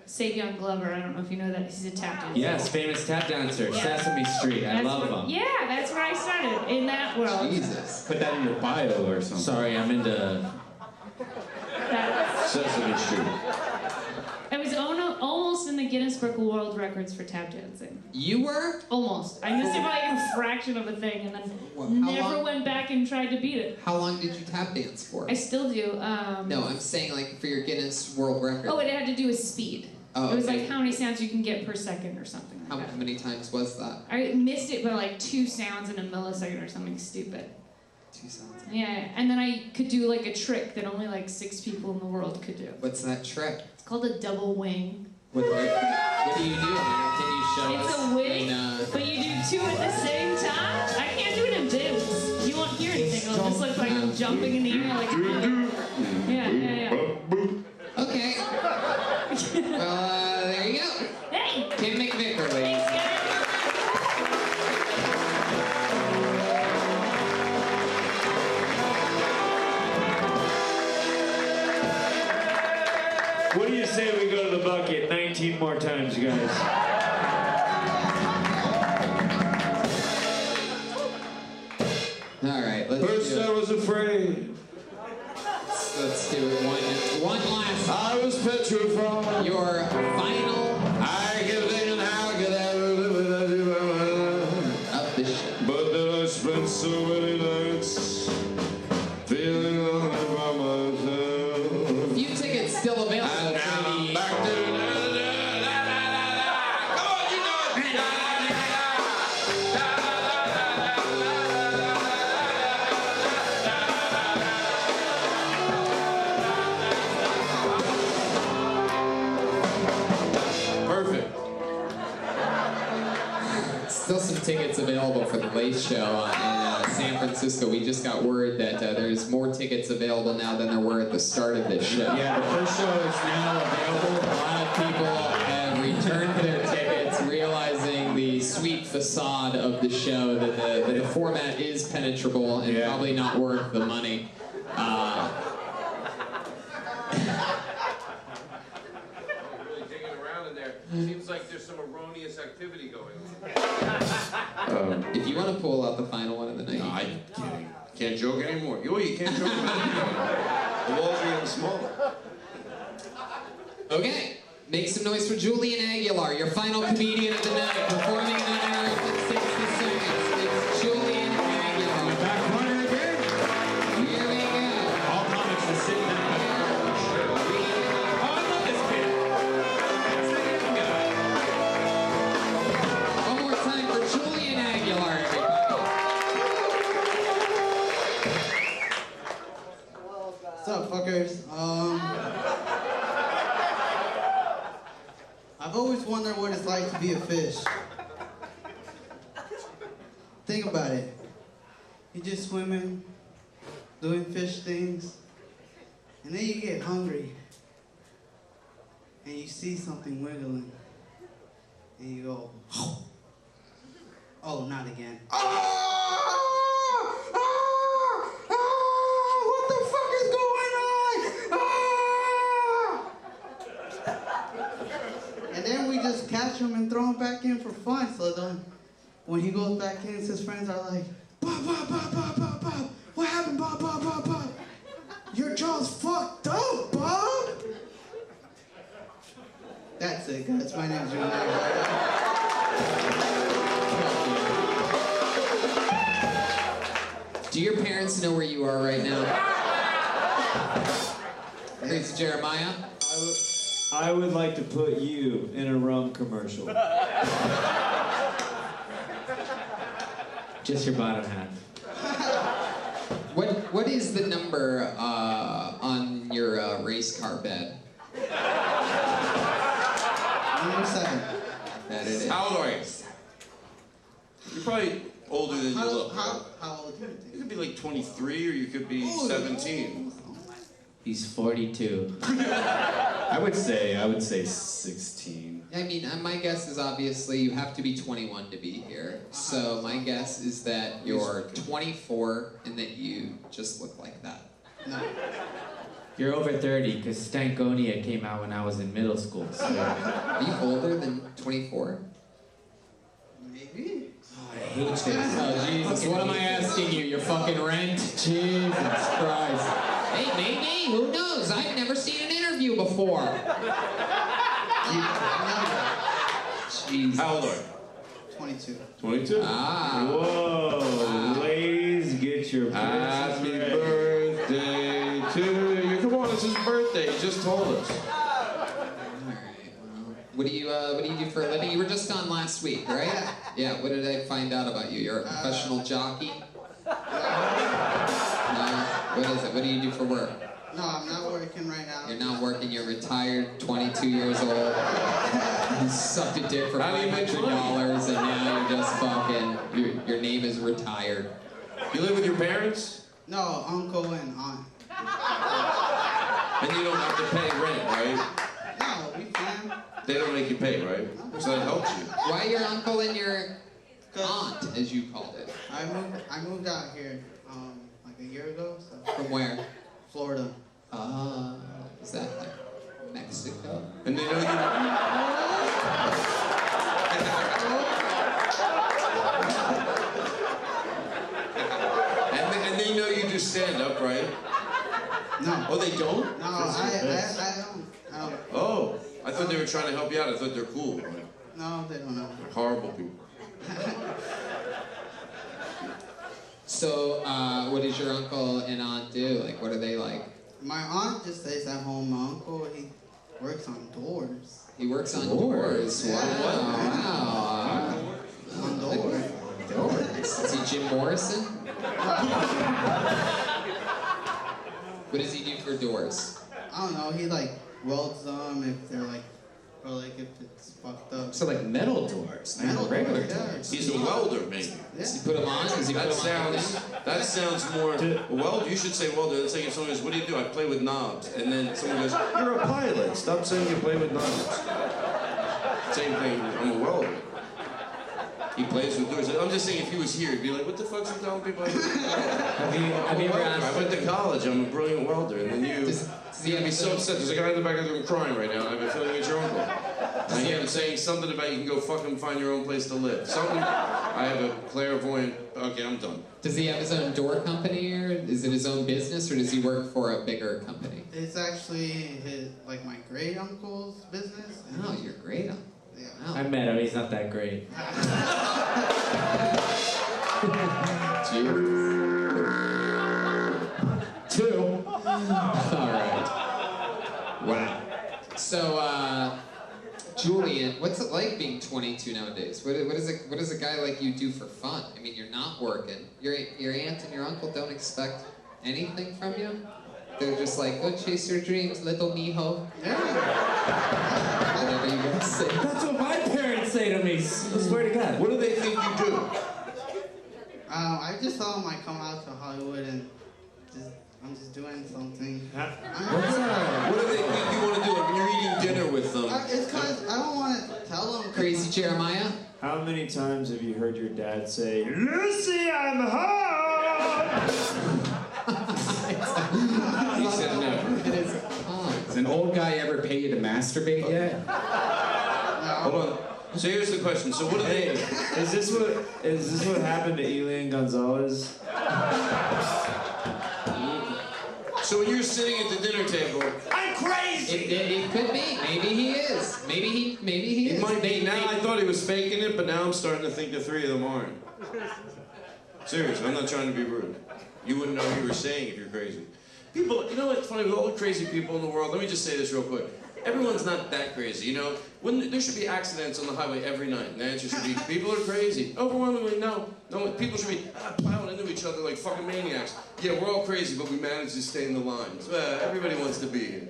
Savion Glover. I don't know if you know that. He's a tap dancer. Yes, famous tap dancer, Yeah. Sesame Street. I That's love where- them. Yeah, that's where I started, in that world. Jesus. Put that in your bio or something. Sorry, I'm into Sesame Street. I was almost in the Guinness Book of World Records for tap dancing. You were? Almost. I missed it by like a fraction of a thing, and then How never long? went back and tried to beat it. How long did you tap dance for? I still do. No, I'm saying like for your Guinness World Record. Oh, it had to do with speed. Oh, It was okay. like how many sounds you can get per second or something like How that. many times was that? I missed it by like 2 sounds in a millisecond or something stupid. 2 sounds. Yeah, and then I could do like a trick that only like 6 people in the world could do. What's that trick? It's called a double wing. What do you do? Can you show It's us? a wing, in, but you do 2 at the same time. I can't do it in bibs. You won't hear anything. It'll just look like I'm jumping in the air like. Yeah. Okay. Well, there you go. Hey. Kim McVicker, ladies. Thanks, guys. What do you say we go to the bucket 19 more times, guys? All right, let's First do I it. was afraid. Let's do it. One last. I was petrified. Your final I kept thinking how could I live without you by my life? of the show. But then I spent so many nights feeling lonely by myself. Few tickets still available And now for I'm the. back to the come on, you know it. Perfect. Still some tickets available for the Late Show in San Francisco. We just got word that there's more tickets available now than there were at the start of this show. Yeah, the first show is now available. A lot of people have returned their tickets, realizing the sweet facade of the show, that the format is penetrable and probably not worth the money. there. Seems like there's some erroneous activity going on. If you want to pull out the final one of the night. No, I can't joke anymore. You can't joke anymore. The walls are getting smaller. Okay, make some noise for Julian Aguilar, your final comedian of the night, performing in honor of 60 seconds. It's Julian Aguilar. Back corner again. Here we go. All comics are sitting down. Oh, I love this kid. One more time for Julian Aguilar, everybody. What's up, fuckers? I've always wondered what it's like to be a fish. Think about it. You're just swimming, doing fish things, and then you get hungry, and you see something wiggling, and you go, oh, not again. What the fuck is going on? And then we just catch him and throw him back in for fun. So then, when he goes back in, his friends are like, Bob, what happened, Bob? Your jaw's fucked up, Bob. That's it, guys. My name's Julian. Do your parents know where you are right now? Crazy Jeremiah? I would like to put you in a rum commercial. Just your bottom half. What is the number on your race car bed? Number 7. That it is. How old are you? You're probably older than you look. How old are you? You could be like 23 or you could be 17. He's 42. I would say 16. I mean, my guess is obviously you have to be 21 to be here. So my guess is that you're 24 and that you just look like that. No. You're over 30 because Stankonia came out when I was in middle school. So. Are you older than 24? Maybe. I hate this. Oh, Jesus. What am I asking you? Your fucking rent? Jesus Christ. Hey, maybe. Who knows? I've never seen an interview before. Jeez. How old are you? 22. 22? Ah. Whoa, ladies, get your Happy birthday to you. Come on, it's his birthday. He just told us. What do you do for a living? You were just on last week, right? Yeah. What did I find out about you? You're a professional jockey? No. What is it? What do you do for work? No, I'm not working right now. You're not working. You're retired, 22 years old. You sucked a dick for $500, and now you're just fucking. Your name is retired. You live with your parents? No, uncle and aunt. And you don't have to pay rent, right? No, we can. They don't make you pay, right? So that helps you. Why your uncle and your aunt, as you called it? I moved out here like a year ago. So. From where? Florida. Is that like Mexico? And they know you. and they know you do stand up, right? No. Oh, they don't? No, I don't. Oh, I thought they were trying to help you out. I thought they're cool. No, they don't know. They're horrible people. So, what does your uncle and aunt do? Like, what are they like? My aunt just stays at home. My uncle, he works on doors. He works on doors. Yeah. Wow. On doors. Doors. Is he Jim Morrison? What does he do for doors? I don't know. He like welds them if they're like, or like if it's fucked up. So like metal doors, not Metal regular doors, doors. He's a welder, maybe. Yeah. Does he put them on? Does he put them on? That sounds more. Well, you should say welder. It's like if someone goes, "What do you do?" I play with knobs, and then someone goes, "You're a pilot." Stop saying you play with knobs. Same thing. I'm a welder. He plays with doors. I'm just saying, if he was here, he'd be like, "What the fuck's he telling people?" Have you ever asked? I went to college. I'm a brilliant welder, and then you. Does he You'd be so upset. There's a guy in the back of the room crying right now. I have a feeling it's your uncle. I hear him saying something about you can go fucking find your own place to live. Something. I have a clairvoyant. Okay, I'm done. Does he have his own door company, or is it his own business, or does he work for a bigger company? It's actually like my great uncle's business. Oh, your great uncle. Yeah. Wow. I met him. He's not that great. Two. All right. Wow. So, Julian, what's it like being 22 nowadays? What does a guy like you do for fun? I mean, you're not working. Your aunt and your uncle don't expect anything from you. They're just like, go chase your dreams, little mijo. Whatever you guys say. That's what my parents say to me. I swear to God. What do they think you do? I just thought I might come out to Hollywood and I'm just doing something. What do they think you want to do when you're eating dinner with them? It's because I don't want to tell them. Crazy Jeremiah? How many times have you heard your dad say, Lucy, I'm home? He said no. It is. Has an old guy ever paid you to masturbate yet? Hold on. So here's the question. So what do they? Is this what happened to Julian Gonzalez? So when you're sitting at the dinner table, I'm crazy. It could be. Maybe he is. Maybe he is. it might be. Now I thought he was faking it, but now I'm starting to think the three of them aren't. Seriously, I'm not trying to be rude. You wouldn't know what you were saying if you're crazy. People, you know what's funny with all the crazy people in the world? Let me just say this real quick. Everyone's not that crazy, you know? There should be accidents on the highway every night. And the answer should be, people are crazy. Overwhelmingly, no. People should be plowing into each other like fucking maniacs. Yeah, we're all crazy, but we manage to stay in the lines. Everybody wants to be here.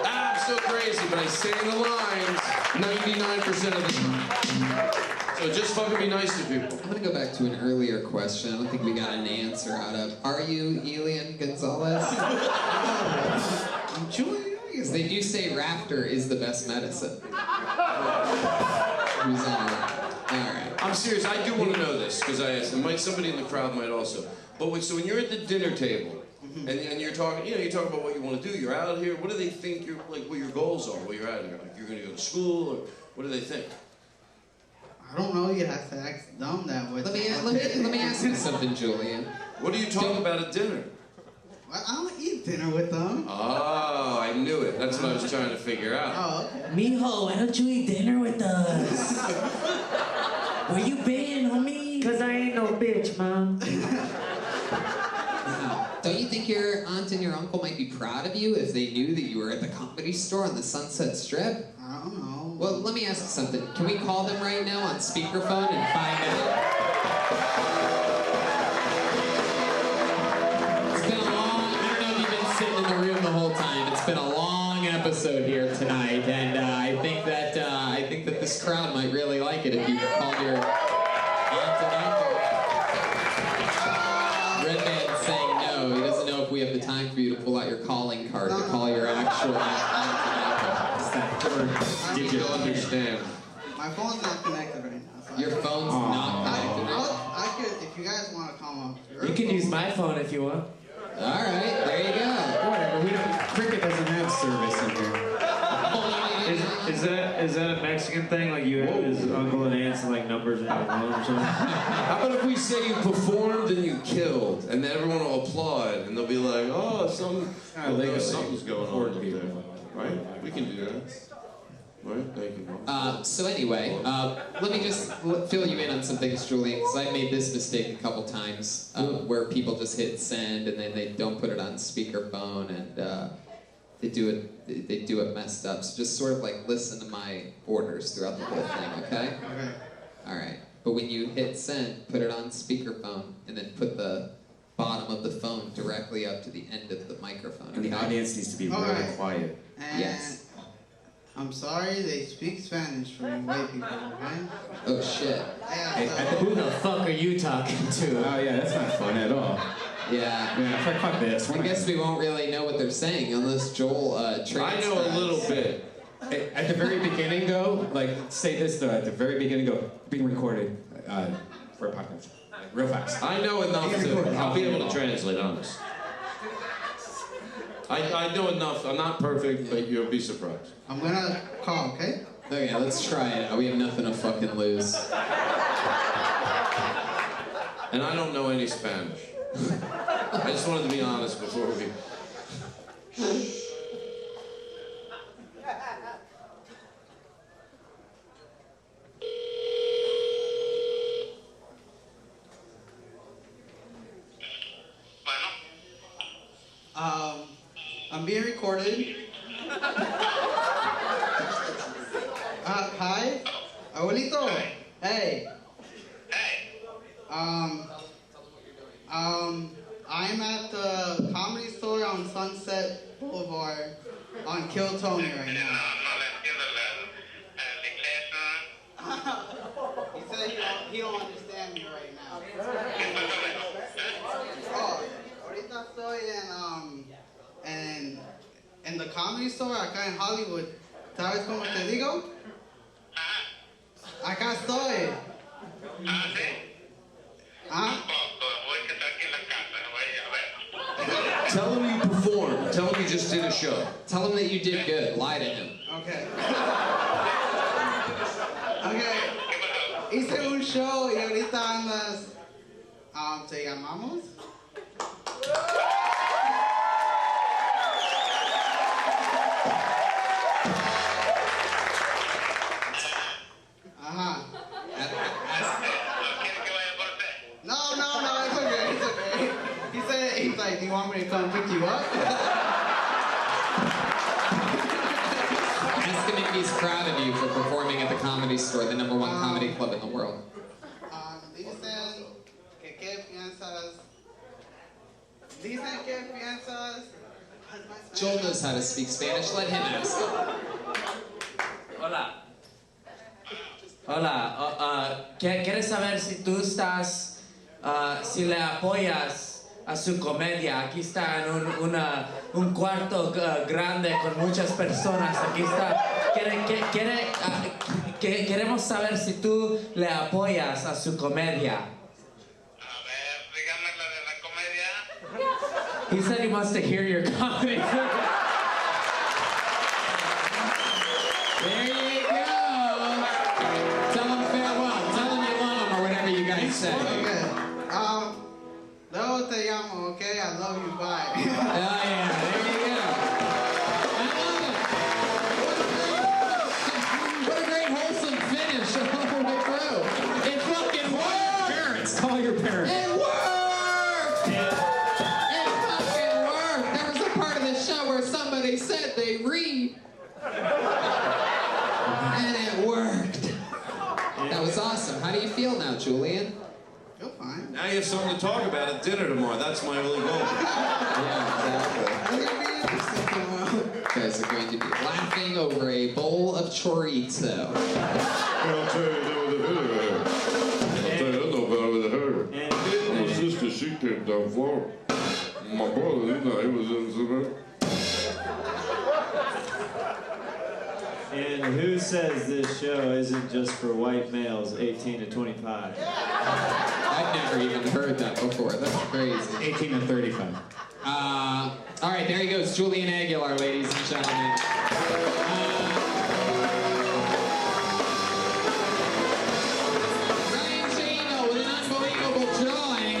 I'm so crazy, but I stay in the lines 99% of the time. So just fucking be nice to people. I'm gonna go back to an earlier question. I don't think we got an answer out of. Are you Julian Gonzalez? Julian. They do say raptor is the best medicine. Who's on that? All right. I'm serious. I do want to know this because I asked. Somebody in the crowd might also. But so when you're at the dinner table and you're talking, you talk about what you want to do. You're out here. What do they think what your goals are while you're out here? Like you're going to go to school, or what do they think? I don't know. You have to ask them that way. Let me ask you something, Julian. What do you talk about at dinner? I don't eat dinner with them. Oh, I knew it. That's what I was trying to figure out. Oh, okay. Mijo, why don't you eat dinner with us? Where you been, homie? Cause I ain't no bitch, Mom. Don't you think your aunt and your uncle might be proud of you if they knew that you were at the comedy store on the Sunset Strip? I don't know. Well, let me ask you something. Can we call them right now on speakerphone and find out? It's been a long, I don't know if you've been sitting in the room the whole time. It's been a long episode here tonight, and I think that this crowd might really like it if you called your aunt and uncle. Red Man's saying no. He doesn't know if we have the time for you to pull out your calling card to call your actual aunt and uncle. Did you understand? My phone's not connected right now. So Your phone's not connected. I could, if you guys want to come up. You can use my phone if you want. All right, there you go. Whatever. Cricket doesn't have service in here. Is that a Mexican thing? Like you have his uncle and aunts and like numbers in your phone or something? How about if we say you performed and you killed, and then everyone will applaud, and they'll be like, oh, something's going on up there. Right? We can do that. Right? Thank you. So anyway, let me just fill you in on some things, Julian, because I've made this mistake a couple times where people just hit send and then they don't put it on speakerphone and they do it messed up. So just sort of like listen to my orders throughout the whole thing, okay? Okay. All right. But when you hit send, put it on speakerphone and then put the bottom of the phone directly up to the end of the microphone. And the audience needs to be really quiet. And Yes. I'm sorry, they speak Spanish for you white people, okay? Oh shit. Yeah, Who the fuck are you talking to? Oh yeah, that's not fun at all. Yeah. Yeah, fuck this. I guess we won't really know what they're saying unless Joel I know a little bit. At the very beginning, go like say this though. At the very beginning, go being recorded for a podcast, real fast. I know enough to. I'll be able to translate, honest. I know enough. I'm not perfect, but you'll be surprised. I'm gonna call, okay? Okay, let's try it. We have nothing to fucking lose. And I don't know any Spanish. I just wanted to be honest before we... I'm being recorded. Hi? Abuelito? Hey. I'm at the Comedy Store on Sunset Boulevard on Kill Tony right now. He said he don't understand me right now. Oh, ahorita estoy en the Comedy Store acá en Hollywood. ¿Sabes cómo te digo? Acá estoy. ¿Ah? Tell him you performed. Tell him you just did a show. Tell him that you did good. Lie to him. Okay. Okay. Hice un show y ahorita andas. ¿Te llamamos? Ajá. No, it's okay, it's okay. He's like, do you want me to come pick you up? Ask him if he's proud of you for performing at the Comedy Store, the #1 comedy club in the world. Dicen que qué piensas. Joel knows how to speak Spanish. Let him ask him. Hola. Hola. ¿Quieres saber si tú estás, si le apoyas a su comedia? Aquí está en un cuarto grande con muchas personas. Aquí está. Queremos saber si tú le apoyas a su comedia. He said he wants to hear your comedy. There you go. Tell him farewell. Tell him you love him or whatever you guys say. Okay. Luego te llamo, okay? I love you, bye. Oh yeah, there you go. I love it. What a great wholesome finish all the way through. It fucking worked. Parents, call your parents. It worked. It fucking worked. There was a part of the show where somebody said they read. And it worked. That was awesome. How do you feel now, Julian? Feel fine. Now you have something to talk about at dinner tomorrow. That's my only goal. Yeah, exactly. You guys are going to be laughing over a bowl of chorizo. I'll tell you that with a video. I'll tell you that no better with a hair. My sister, she came down Florida. My brother, he was in Savannah. And who says this show isn't just for white males 18 to 25? I've never even heard that before. That's crazy. 18 to 35. All right, there he goes, Julian Aguilar, ladies and gentlemen. Ryan Chino with an unbelievable drawing.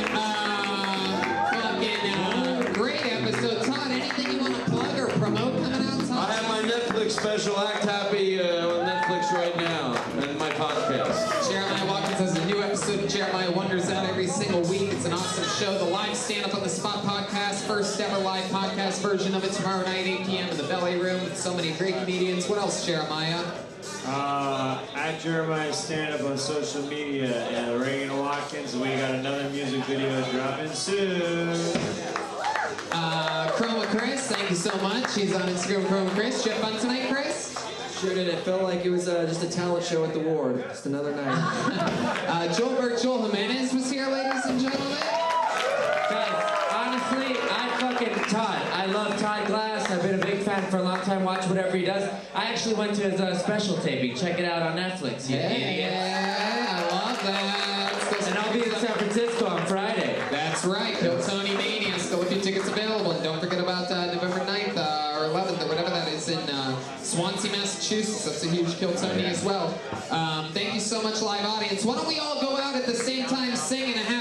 Great episode. Todd, anything you want to plug or promote coming out, Todd? I have my Netflix special, Act Happy, on Netflix right now, and my podcast. Jeremiah Watkins has a new episode of Jeremiah Wonders out every single week. It's an awesome show. The live stand-up on the spot podcast, first ever live podcast version of it tomorrow night, 8 p.m. in the Belly Room with so many great comedians. What else, Jeremiah? At Jeremiah Stand Up on social media and Reagan Watkins. We got another music video dropping soon. Chroma Chris, thank you so much. He's on Instagram, Chroma Chris. Did you have fun tonight, Chris? Sure did. It felt like it was just a talent show at the Ward. Just another night. Joel Jimenez was here, ladies and gentlemen. Guys, honestly, Todd. I love Todd Glass. I've been a big fan for a long time. Watch whatever he does. I actually went to his special taping. Check it out on Netflix. Yeah, I love that. And I'll be in San Francisco on Friday. That's right. Kill Tony Mania. Still a few tickets available. And don't forget about November 9th. Massachusetts. That's a huge Kill Tony as well. Thank you so much, live audience. Why don't we all go out at the same time singing a happy